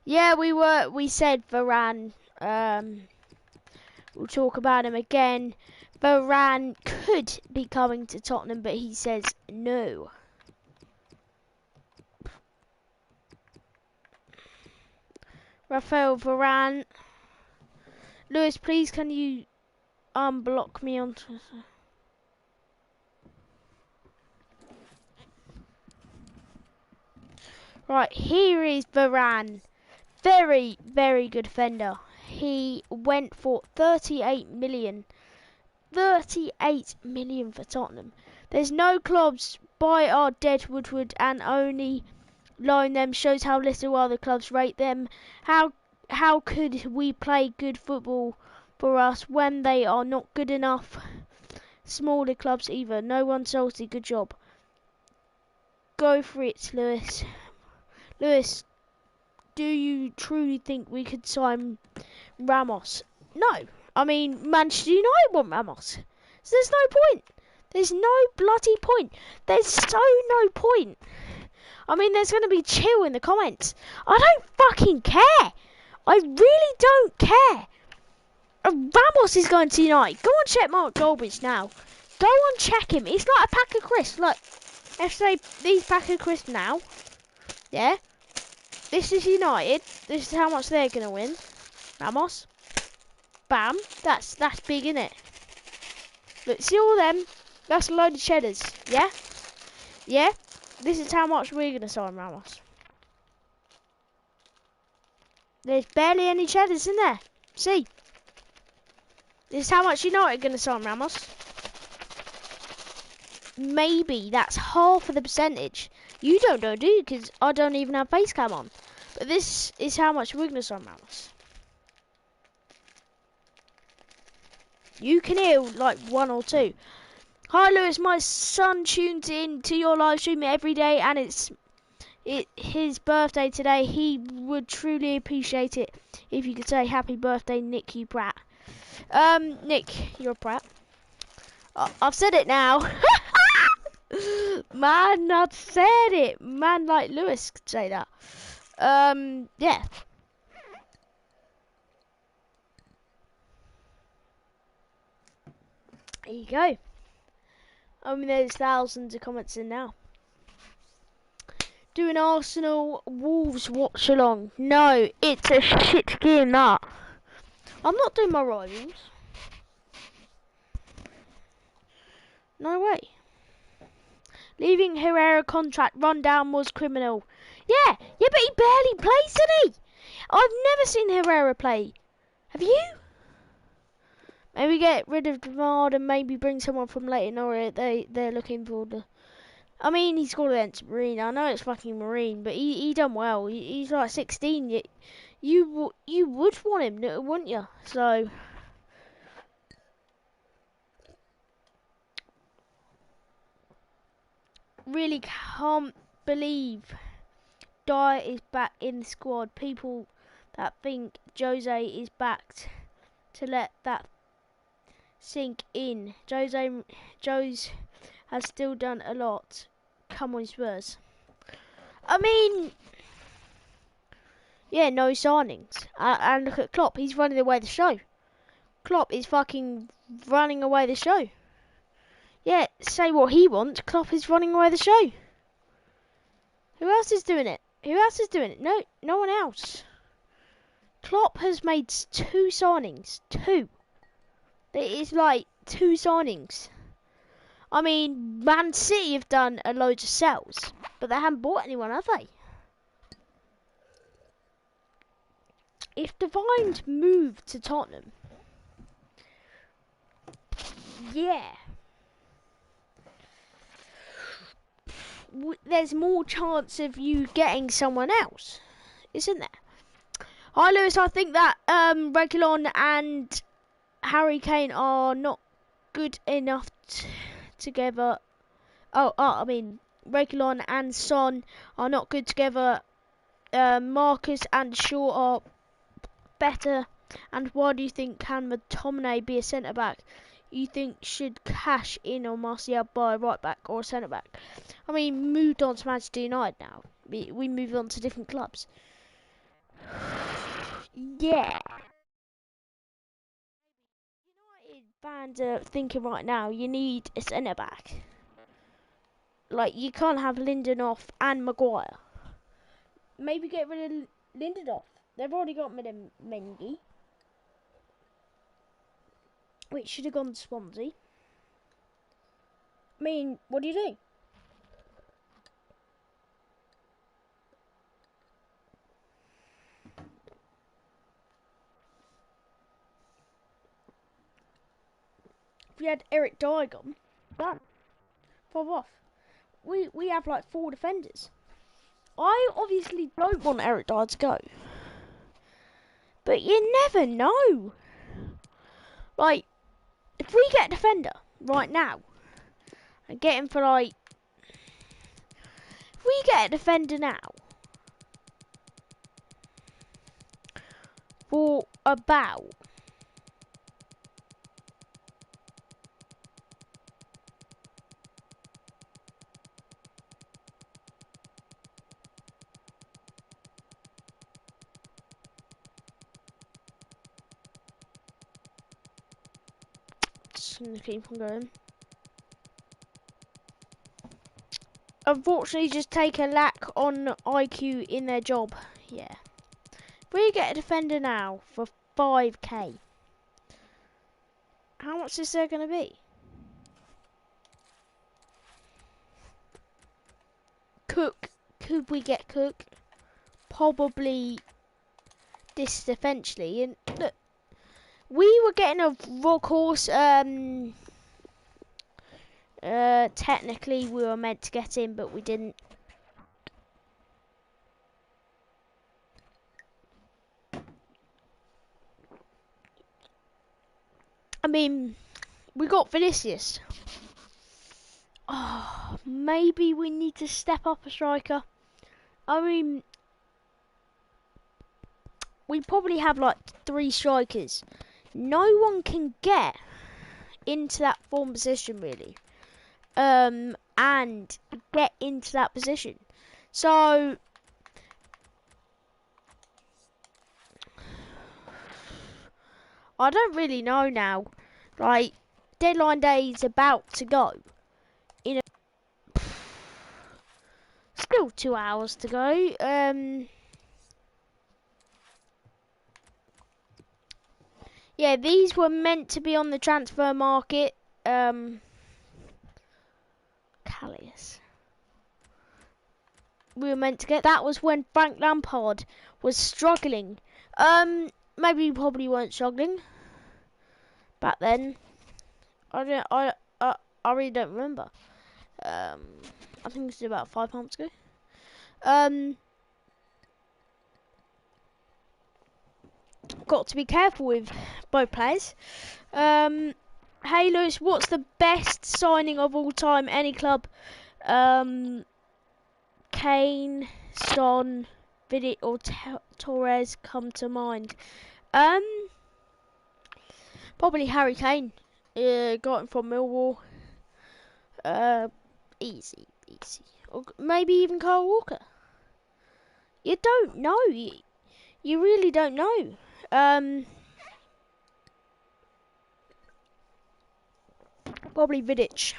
Yeah, we said Varane. We'll talk about him again. Varane could be coming to Tottenham, but he says no. Rafael Varane. Lewis, please can you unblock me on Twitter? Right, here is Varane. Very, very good defender. He went for 38 million. 38 million for Tottenham. There's no clubs buy our dead Woodward and only loan them. Shows how little other clubs rate them. How could we play good football for us when they are not good enough? Smaller clubs either. No one salty. Good job. Go for it, Lewis. Lewis, do you truly think we could sign Ramos? No. I mean, Manchester United want Ramos. So there's no point. There's no bloody point. There's so no point. I mean, there's going to be chill in the comments. I don't fucking care. I really don't care. Ramos is going to United. Go and check Mark Goldbridge now. Go and check him. It's like a pack of crisps. Look, let's say these pack of crisps now. Yeah. This is United. This is how much they're going to win. Ramos. Bam. That's big, innit? Look, see all them? That's a load of cheddars. Yeah? Yeah? This is how much we're going to sign Ramos. There's barely any cheddars in there. See? This is how much United are going to sign Ramos. maybe that's half of the percentage. You don't know, do you? Because I don't even have face cam on. But this is how much weakness on mouse. You can hear like 1 or 2. Hi Lewis, my son tunes in to your live stream every day, and it's his birthday today. He would truly appreciate it if you could say happy birthday, Nick, you brat. Nick, you're a brat. I've said it now. Man, I've said it. Man like Lewis could say that. Yeah. There you go. I mean, there's thousands of comments in now. Do an Arsenal Wolves watch along. No, it's a shit game, that. I'm not doing my rivals. No way. Leaving Herrera contract rundown was criminal. Yeah, but he barely plays, did he? I've never seen Herrera play. Have you? Maybe get rid of Demard and maybe bring someone from Leighton Orient. They're looking for the. I mean, he scored against Marine. I know it's fucking Marine, but he done well. He's like 16. You would want him, wouldn't you? So. Really can't believe Dyer is back in the squad. People that think Jose is back to let that sink in. Jose has still done a lot. Come on, Spurs. I mean, yeah, no signings. And look at Klopp. He's running away the show. Klopp is fucking running away the show. Yeah, say what he wants. Klopp is running away the show. Who else is doing it? No one else. Klopp has made 2 signings. 2. It is like 2 signings. I mean, Man City have done a load of sales, but they haven't bought anyone, have they? If Divine's moved to Tottenham, yeah, there's more chance of you getting someone else, isn't there? Hi Lewis, I think that Reguilon and Harry Kane are not good enough together. I mean, Reguilon and Son are not good together. Marcus and Shaw are better. And why do you think can McTominay be a centre back? You think should cash in on Martial by a right back or a centre back? I mean, moved on to Manchester United now. We move on to different clubs. Yeah. United fans are thinking right now, you need a centre back. Like, you can't have Lindelof and Maguire. Maybe get rid of Lindelof. They've already got rid of Mendy, which should have gone to Swansea. I mean, what do you do? If we had Eric Dyer gone, done. 5 off. We have like 4 defenders. I obviously don't want Eric Dyer to go. But you never know. Like, if we get a defender right now, and get him for like... If we get a defender now, for about... Just gonna keep on going. Unfortunately, just take a lack on IQ in their job. Yeah. If we get a defender now for 5k, how much is there going to be? Cook. Could we get Cook? Probably this eventually. And look, we were getting a workhorse Technically, we were meant to get in, but we didn't. I mean, we got Vinicius. Oh, maybe we need to step up a striker. I mean, we probably have like 3 strikers. No one can get into that form position really, and get into that position. So I don't really know now. Like, deadline day is about to go. You know, still 2 hours to go. Yeah, these were meant to be on the transfer market. Callius. We were meant to get that was when Frank Lampard was struggling. Maybe you probably weren't struggling back then. I really don't remember. I think this is about 5 months ago. Got to be careful with both players. Hey Lewis, what's the best signing of all time? Any club? Kane, Son, Vidic or Torres come to mind? Probably Harry Kane. Got him from Millwall. Easy. Or maybe even Kyle Walker. You don't know. You really don't know. Probably Vidic.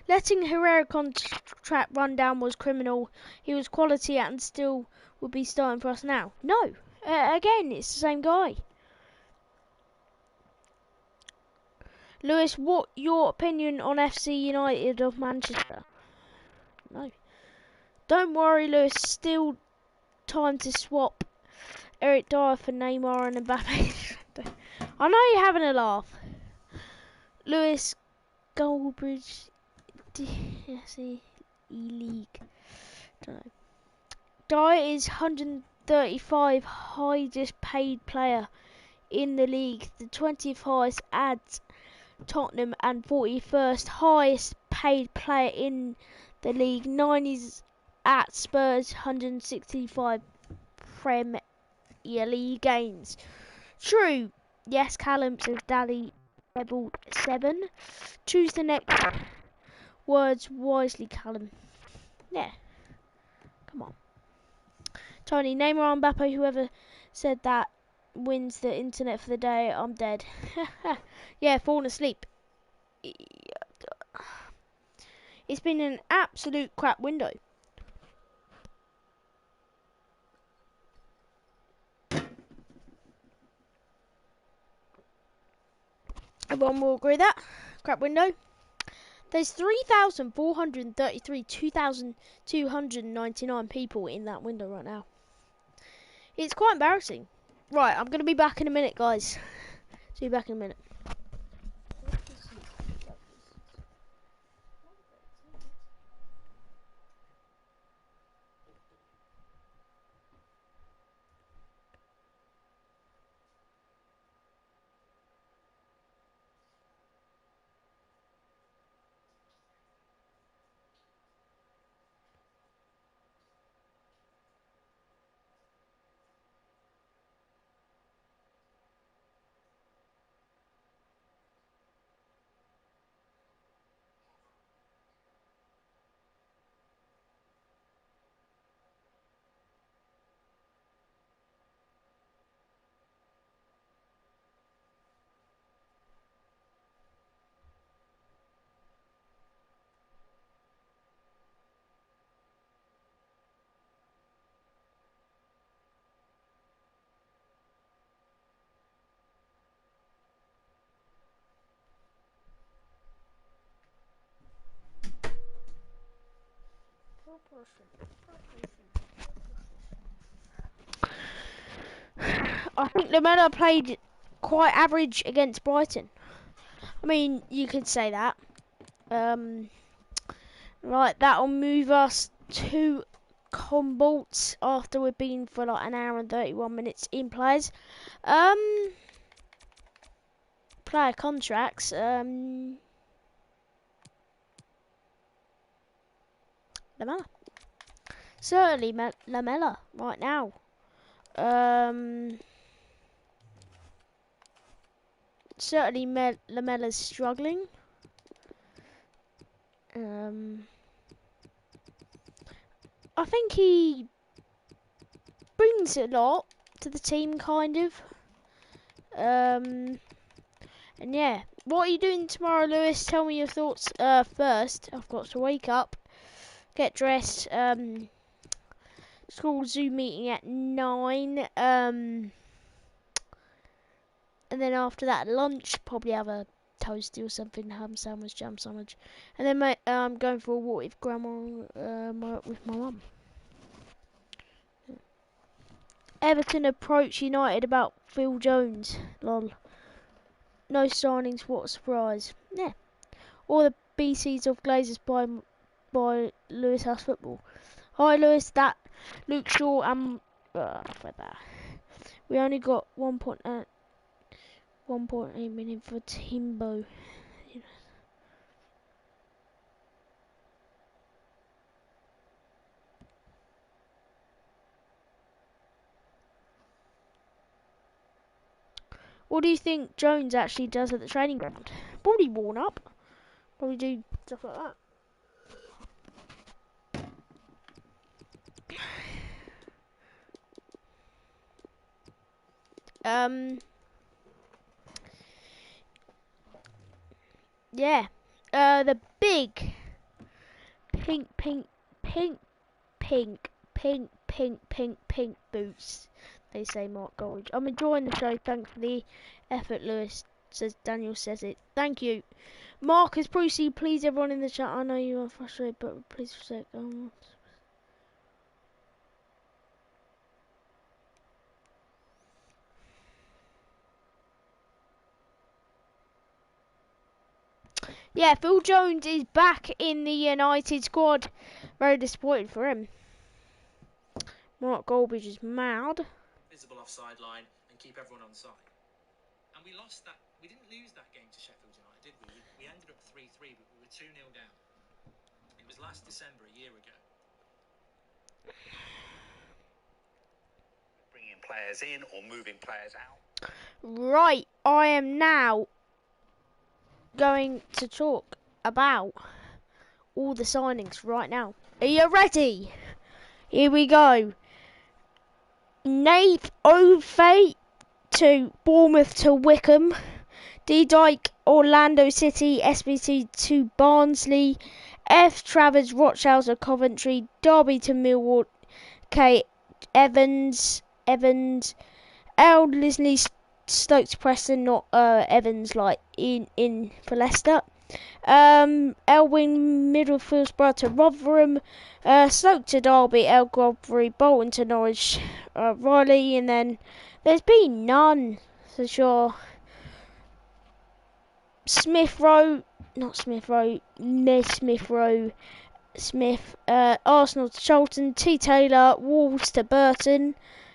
Letting Herrera contract run down was criminal. He was quality and still would be starting for us now. No. Again, it's the same guy. Lewis, what your opinion on FC United of Manchester? No. Don't worry, Lewis. Still time to swap Eric Dyer for Neymar and Mbappe. I know you're having a laugh. Lewis Goldbridge, DSE League. Don't know. Dyer is 135 highest paid player in the league. The 20th highest at Tottenham and 41st highest paid player in the league. 9 is at Spurs, 165 Premier League games. True. Yes, Callum says Daddy Rebel 7. Choose the next words wisely, Callum. Yeah. Come on. Tony, Neymar and Mbappe, whoever said that wins the internet for the day. I'm dead. Yeah, falling asleep. It's been an absolute crap window. Everyone will agree that. Crap window. There's 3,433, 2,299 people in that window right now. It's quite embarrassing. Right, I'm going to be back in a minute, guys. See you back in a minute. I think Lamella played quite average against Brighton. I mean, you could say that. Right, that'll move us to Combolts after we've been for like an hour and 31 minutes in players. Player contracts. Lamella. Certainly Lamella right now. Certainly Lamella's struggling. I think he brings a lot to the team, kind of. And yeah, what are you doing tomorrow, Lewis? Tell me your thoughts first. I've got to wake up, get dressed. School Zoom meeting at 9. And then after that, lunch, probably have a toasty or something, ham sandwich, jam sandwich, and then I'm going for a walk with grandma, with my mum. Everton approach United about Phil Jones. Lol. No signings, what a surprise. Yeah. All the BCs of Glazers by Lewis House Football. Hi Lewis, that Luke Shaw and we only got 1.8 million for Timbo. What do you think Jones actually does at the training ground? Probably worn up. Probably do stuff like that. Yeah. The big pink boots. They say Mark Goldridge. I'm enjoying the show. Thanks for the effort, Lewis. Says Daniel says it. Thank you. Marcus Brucey, please everyone in the chat. I know you are frustrated, but please for a sec. Yeah, Phil Jones is back in the United squad. Very disappointed for him. Mark Goldridge is mad. Visible offside line and keep everyone on side. And we lost that. We didn't lose that game to Sheffield United, did we? We ended up 3-3, but we were 2-0 down. It was last December, a year ago. Bringing players in or moving players out. Right, I am now going to talk about all the signings right now. Are you ready? Here we go. Nate Ofe to Bournemouth to Wickham. D Dyke Orlando City. SBC to Barnsley. F Travers Rochdale Coventry. Derby to Millwall. K Evans. L Lisney Stoke to Preston, not Evans like in for Leicester. Elwyn Middlesbrough to Rotherham. Stoke to Derby. El Godfrey Bolton to Norwich. Riley, and then there's been none for sure. Smith Rowe, Arsenal to Charlton. T Taylor, Wolves to Burton.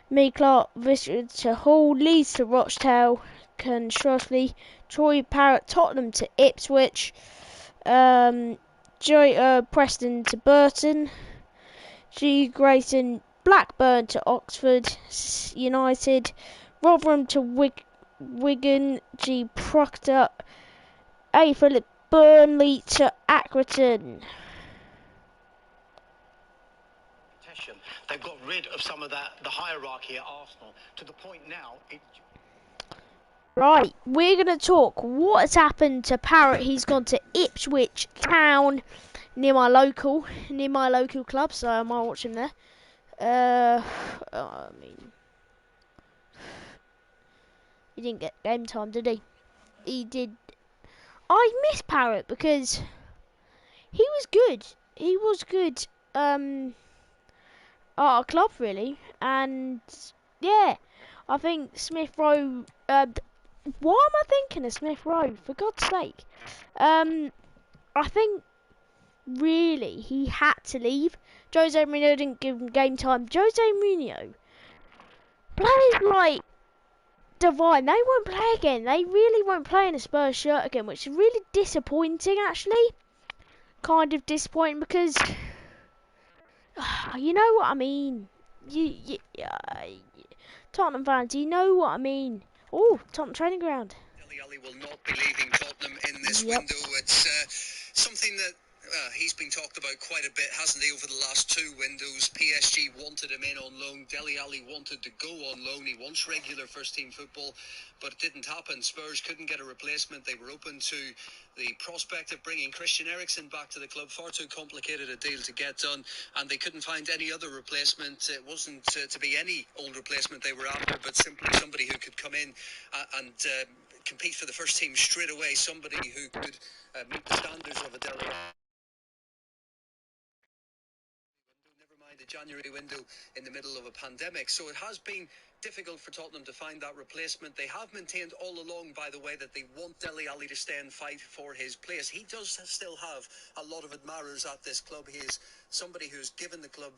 Me Clark, Richard to Hull. Leeds to Rochdale. Shrewsbury. Troy Parrott, Tottenham to Ipswich. Preston to Burton. G Grayson, Blackburn to Oxford United. Rotherham to Wigan. G Proctor. A Philip, Burnley to Accrington. They've got rid of some of the hierarchy at Arsenal to the point now. Right, we're going to talk what has happened to Parrott. He's gone to Ipswich Town, near my local club, so I might watch him there. I mean, he didn't get game time, did he? He did. I miss Parrott because he was good. He was good at our club, really. And yeah, I think Smith Rowe. Why am I thinking of Smith Rowe? For God's sake. I I think really he had to leave. Jose Mourinho didn't give him game time. Jose Mourinho played like divine. They won't play again. They really won't play in a Spurs shirt again, which is really disappointing actually. Kind of disappointing because you know what I mean. Tottenham fans, you know what I mean. Oh, Tottenham training ground. Dele Alli will not be leaving Tottenham in this window. It's something that he's been talked about quite a bit, hasn't he, over the last two windows? PSG wanted him in on loan. Dele Alli wanted to go on loan. He wants regular first-team football, but it didn't happen. Spurs couldn't get a replacement. They were open to the prospect of bringing Christian Eriksen back to the club. Far too complicated a deal to get done, and they couldn't find any other replacement. It wasn't to be any old replacement they were after, but simply somebody who could come in and compete for the first team straight away, somebody who could meet the standards of a Dele Alli. Never mind a January window in the middle of a pandemic. So it has been difficult for Tottenham to find that replacement. They have maintained all along, by the way, that they want Dele Alli to stay and fight for his place. He does still have a lot of admirers at this club. He is somebody who's given the club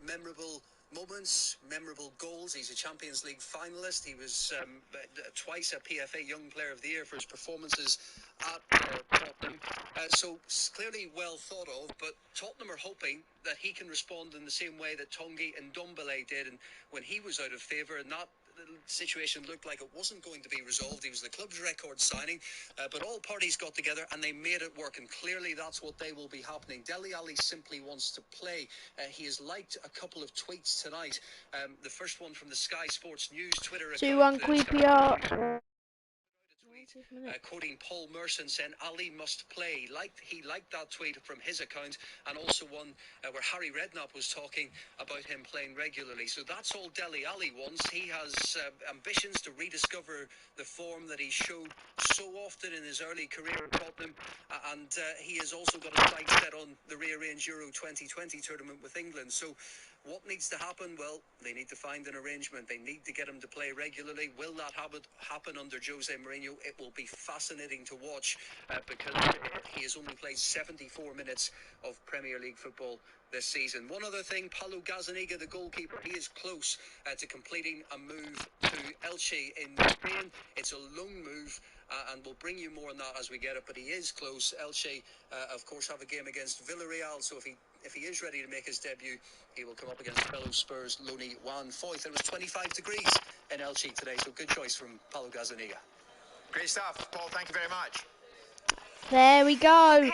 memorable moments, memorable goals. He's a Champions League finalist. He was twice a PFA Young Player of the Year for his performances at Tottenham. So clearly well thought of, but Tottenham are hoping that he can respond in the same way that Tanguy and Ndombele did, and when he was out of favour, and that situation looked like it wasn't going to be resolved. He was the club's record signing, but all parties got together and they made it work, and clearly that's what they will be happening. Dele Alli simply wants to play. He has liked a couple of tweets tonight. The first one from the Sky Sports News Twitter account. 2-1 QPR. Quoting Paul Merson saying Ali must play. He liked that tweet from his account, and also one where Harry Redknapp was talking about him playing regularly. So that's all Dele Alli wants. He has ambitions to rediscover the form that he showed so often in his early career at Tottenham, and he has also got a sight set on the rearranged Euro 2020 tournament with England. So what needs to happen? Well, they need to find an arrangement. They need to get him to play regularly. Will that happen under Jose Mourinho? It will be fascinating to watch because he has only played 74 minutes of Premier League football this season. One other thing, Paulo Gazzaniga, the goalkeeper, he is close to completing a move to Elche in Spain. It's a loan move, and we'll bring you more on that as we get it, but he is close. Elche, of course, have a game against Villarreal, so if he is ready to make his debut, he will come up against fellow Spurs Loni Juan Foyth. It was 25 degrees in Elche today, so good choice from Paulo Gazzaniga. Great stuff, Paul. Thank you very much. There we go.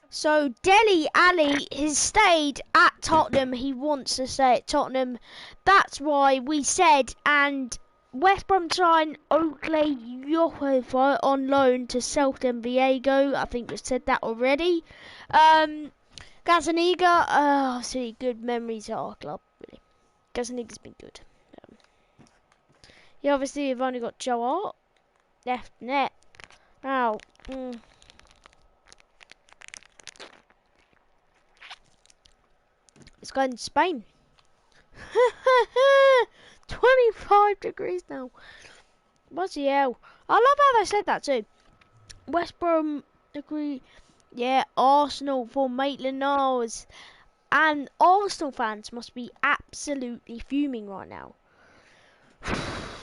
So Dele Alli has stayed at Tottenham. He wants to stay at Tottenham. That's why we said, and West Brom signed Oakley Yohova on loan to Celta Vigo. I think we said that already. Gazzaniga, obviously good memories at our club, really. Gazzaniga's been good. Yeah, obviously you've only got Joe Hart left net. Now, it's going to Spain. 25 degrees now. Bloody hell. I love how they said that too. West Brom agree. Yeah, Arsenal for Maitland-Niles. And Arsenal fans must be absolutely fuming right now.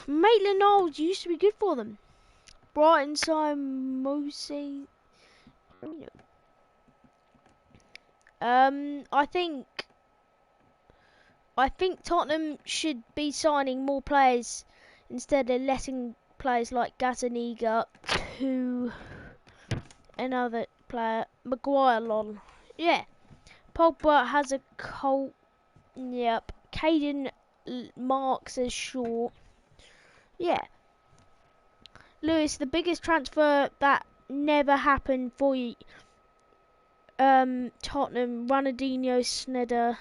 Maitland-Niles used to be good for them. Brighton signed Mose. I think Tottenham should be signing more players instead of letting players like Gazzaniga to another player, Maguire lol. Yeah. Pogba has a cold. Yep. Caden marks as short. Yeah. Lewis, the biggest transfer that never happened for you. Tottenham, Ronaldinho, Sneijder,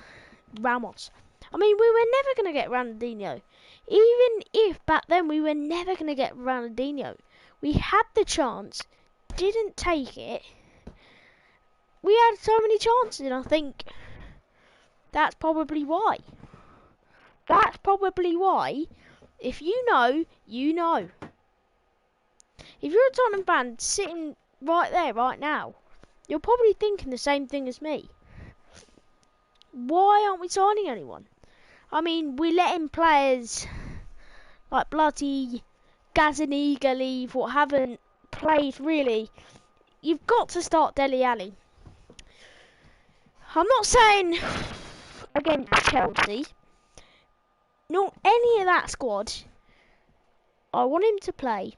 Ramos. I mean, we were never going to get Ronaldinho. Even if back then we were never going to get Ronaldinho. We had the chance, didn't take it. We had so many chances, and I think that's probably why. That's probably why. If you know, you know. If you're a Tottenham fan sitting right there, right now, you're probably thinking the same thing as me. Why aren't we signing anyone? I mean, we let in players like bloody Gazaniga leave or haven't played really. You've got to start Dele Alli. I'm not saying against Chelsea. Not any of that squad. I want him to play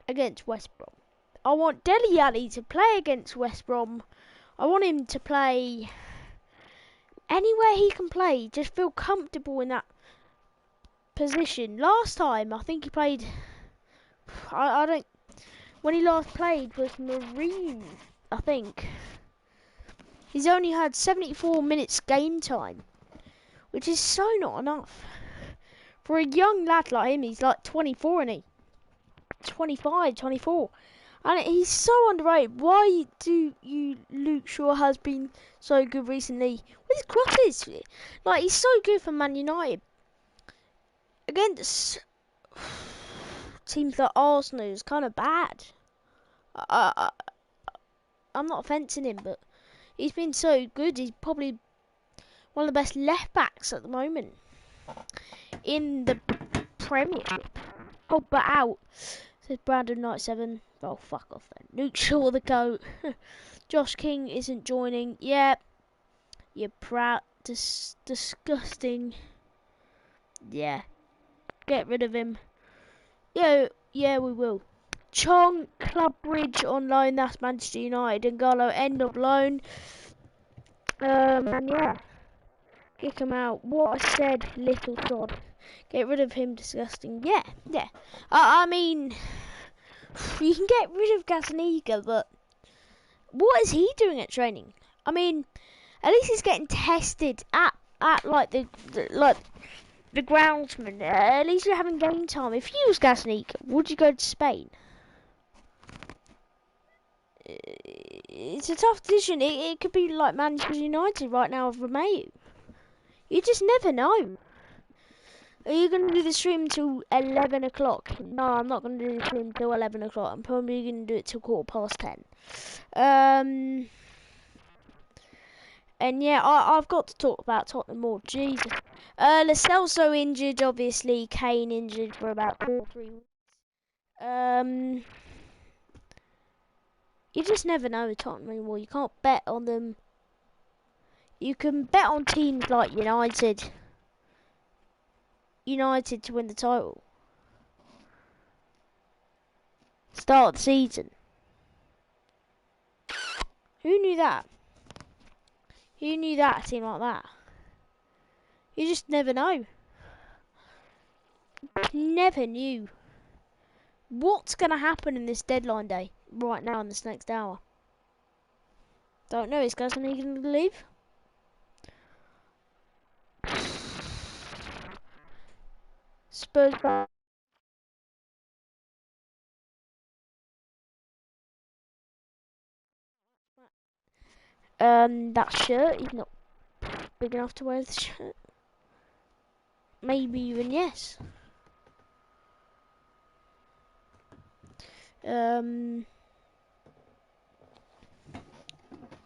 against West Brom. I want Dele Alli to play against West Brom. I want him to play anywhere he can play. Just feel comfortable in that position. Last time, I think he played. I don't. When he last played was Marine, I think. He's only had 74 minutes game time, which is so not enough. For a young lad like him, he's like 24, isn't he? 25, 24. And he's so underrated. Why do you, Luke Shaw has been so good recently? With his crosses. Like, he's so good for Man United. Against teams like Arsenal is kind of bad. I'm not fencing him, but he's been so good. He's probably one of the best left backs at the moment in the Premiership. Oh, but out, says Brandon 97. Oh, fuck off then. Luke Shaw the goat. Josh King isn't joining. Yeah, you're proud. Disgusting. Yeah, get rid of him. Yeah, we will. Chong, Club Bridge on loan. That's Manchester United. And Gallo end of loan. And yeah, kick him out. What I said, little sod. Get rid of him, disgusting. Yeah. I mean, you can get rid of Gazaniga, but what is he doing at training? I mean, at least he's getting tested at like the groundsman. At least you're having game time. If you was Gazaniga, would you go to Spain? It's a tough decision. It could be like Manchester United right now with Romeu. You just never know. Are you going to do the stream till 11 o'clock? No, I'm not going to do the stream till 11 o'clock. I'm probably going to do it till 10:15. And yeah, I've got to talk about Tottenham more. Jesus. Lo Celso injured, obviously. Kane injured for about 2 or 3 weeks. You just never know with Tottenham anymore. You can't bet on them. You can bet on teams like United to win the title. Start of the season. Who knew that? Who knew that a team like that? You just never know. Never knew. What's going to happen in this deadline day right now in this next hour? Don't know. Is Gazaniga going to leave? Spurs. That shirt. He's not big enough to wear the shirt. Maybe even yes.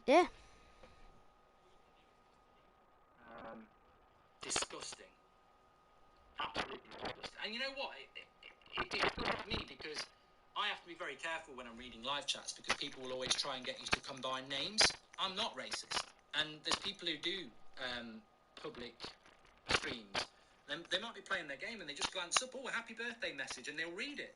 Yeah. Disgusting. Absolutely disgusting. And you know what? It's good for me because I have to be very careful when I'm reading live chats because people will always try and get you to combine names. I'm not racist. And there's people who do public streams. They might be playing their game and they just glance up, oh, a happy birthday message, and they'll read it.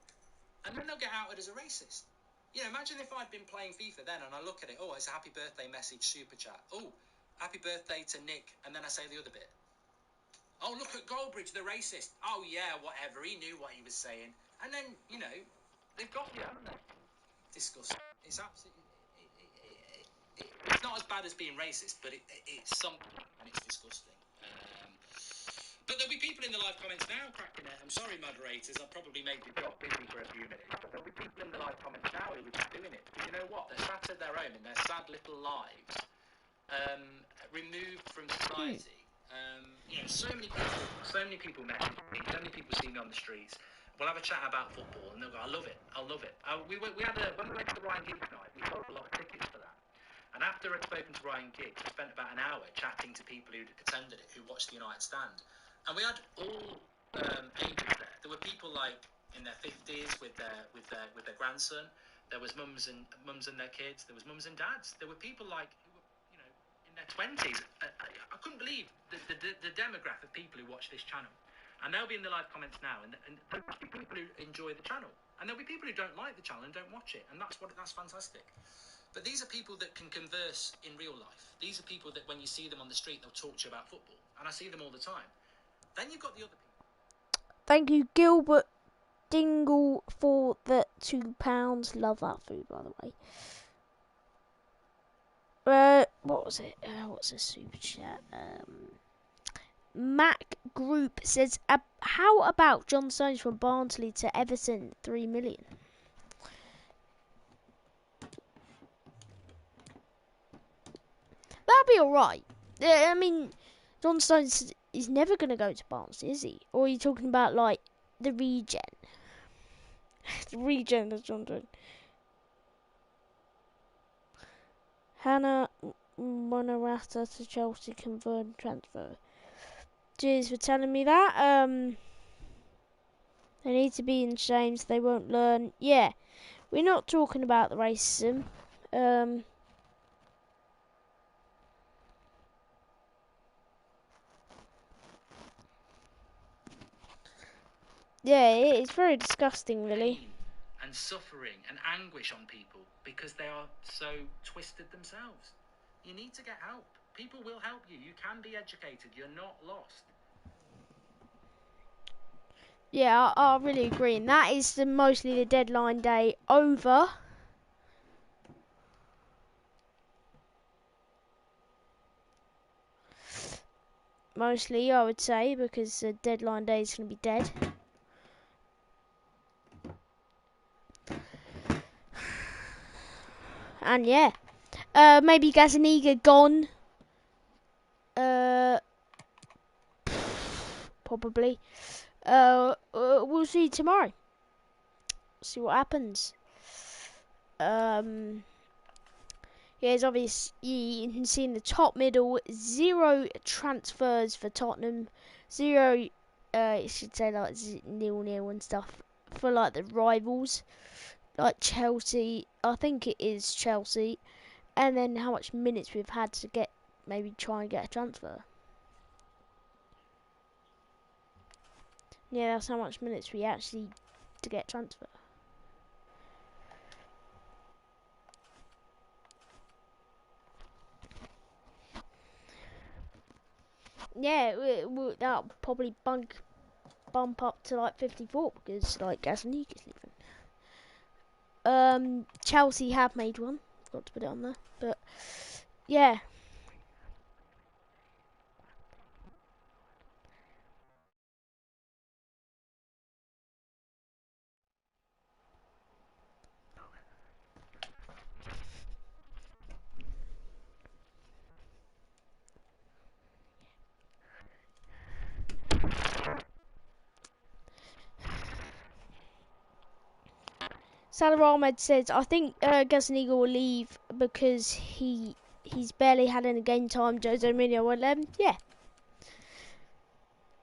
And then they'll get outed as a racist. You know, imagine if I'd been playing FIFA then and I look at it, oh, it's a happy birthday message, super chat. Oh, happy birthday to Nick, and then I say the other bit. Oh, look at Goldbridge, the racist. Oh, yeah, whatever. He knew what he was saying. And then, you know, they've got you, haven't they? Disgusting. It's absolutely... It's not as bad as being racist, but it's something, and it's disgusting. But there'll be people in the live comments now cracking it. I'm sorry, moderators. I've probably made the job busy for a few minutes. But there'll be people in the live comments now who are just doing it. Because you know what? They're sat at their own in their sad little lives, removed from society. You know, so many people message me, so many people see me on the streets. we'll have a chat about football, and they'll go, I love it. We had when we went to the Ryan Giggs night, we sold a lot of tickets for that. And after I'd spoken to Ryan Giggs, we spent about an hour chatting to people who attended it, who watched the United stand. And we had all ages there. There were people like in their 50s with their grandson. There was mums and their kids. There was mums and dads. There were people like who were, you know, in their 20s. I couldn't believe the demographic of people who watch this channel. And they'll be in the live comments now, and there'll be people who enjoy the channel, and there'll be people who don't like the channel and don't watch it, and that's fantastic. But these are people that can converse in real life. These are people that when you see them on the street, they'll talk to you about football, and I see them all the time. Then you've got the other people. Thank you, Gilbert Dingle, for the £2. Love that food, by the way. What was it? What's a super chat? Mac Group says, how about John Stones from Barnsley to Everton, 3 million? That'd be alright. I mean, John Stones is never going to go to Barnsley, is he? Or are you talking about, like, the regen? The regen of John Stones. Hannah Monarata to Chelsea confirmed transfer. Cheers for telling me that. They need to be in shame so they won't learn. Yeah, we're not talking about the racism. Yeah, it's very disgusting, really. Pain and suffering and anguish on people because they are so twisted themselves. You need to get help. People will help you. You can be educated. You're not lost. Yeah, I really agree. And that is mostly the deadline day over. Mostly, I would say, because the deadline day is going to be dead. And yeah, maybe Gazaniga gone. Probably. We'll see tomorrow. See what happens. Yeah, it's obvious. You can see in the top middle, 0 transfers for Tottenham, 0. You should say like 0-0 and stuff for like the rivals, like Chelsea. I think it is Chelsea, and then how much minutes we've had to get, maybe try and get a transfer. Yeah, that's how much minutes we actually to get transfer. Yeah, that'll probably bump up to like 54 because like Gazaniga's leaving. Chelsea have made one. Forgot to put it on there, but yeah. Salah Ahmed says, I think Gazaniga will leave because he's barely had any game time. Jose Mourinho will let him. Yeah,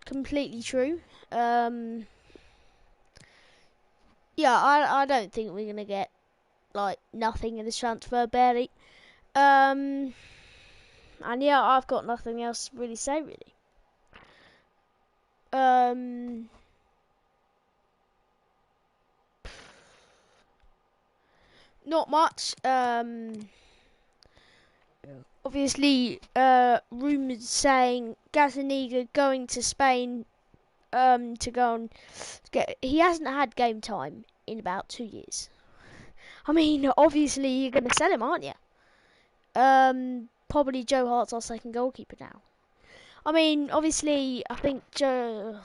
completely true. Yeah, I don't think we're gonna get like nothing in this transfer, barely. And yeah, I've got nothing else to really say, really. Not much. Obviously, rumours saying Gazaniga going to Spain to go and get. He hasn't had game time in about 2 years. I mean, obviously you're going to sell him, aren't you? Probably Joe Hart's our second goalkeeper now. I mean, obviously, I think Joe.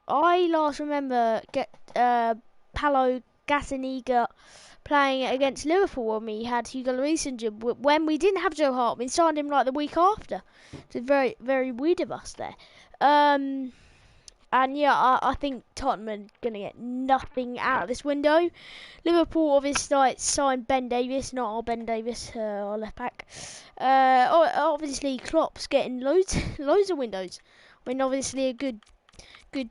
I last remember Paulo Gazaniga playing against Liverpool when we had Hugo Lloris injured. When we didn't have Joe Hart, we signed him like the week after. It's very, very weird of us there. And yeah, I think Tottenham are going to get nothing out of this window. Liverpool obviously signed Ben Davies, not our Ben Davies, our left back. Obviously Klopp's getting loads of windows. I mean, obviously a good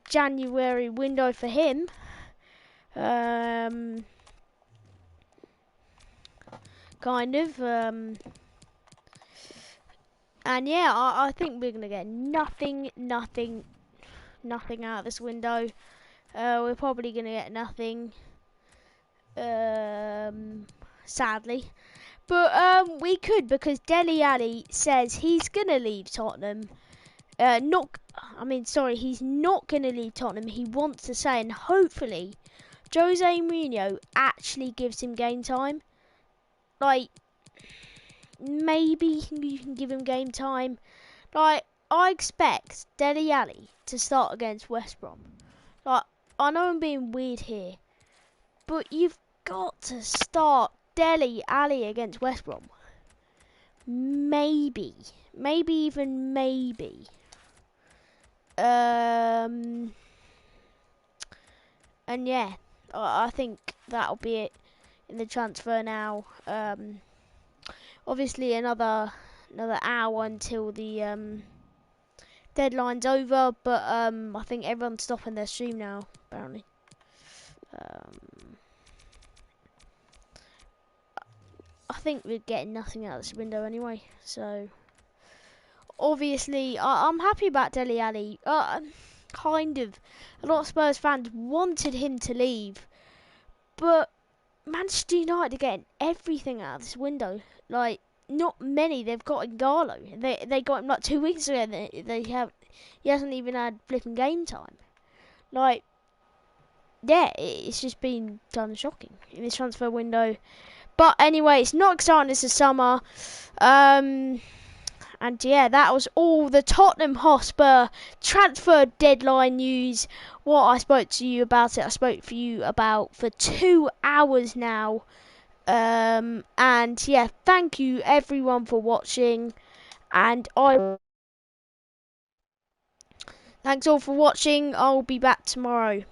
January window for him. Kind of. And yeah, I think we're going to get nothing out of this window. We're probably going to get nothing, sadly. But we could, because Dele Alli says he's going to leave Tottenham. He's not going to leave Tottenham. He wants to stay, and hopefully Jose Mourinho actually gives him game time. Like, maybe you can give him game time. Like, I expect Dele Alli to start against West Brom. Like, I know I'm being weird here, but you've got to start Dele Alli against West Brom. Maybe. And yeah, I think that'll be it in the transfer now. Obviously another hour until the deadline's over, but I think everyone's stopping their stream now, apparently. I think we're getting nothing out of this window anyway, so obviously I'm happy about Dele Alli. Kind of. A lot of Spurs fans wanted him to leave, but Manchester United are getting everything out of this window. Like, not many. They've got N'Golo. They got him like 2 weeks ago. He hasn't even had flipping game time. Like, yeah, it's just been kind of shocking in this transfer window. But anyway, it's not exciting as the summer. And yeah, that was all the Tottenham Hotspur transfer deadline news. What I spoke to you about it, I spoke for you about for 2 hours now. And yeah, thank you everyone for watching. And thanks all for watching. I'll be back tomorrow.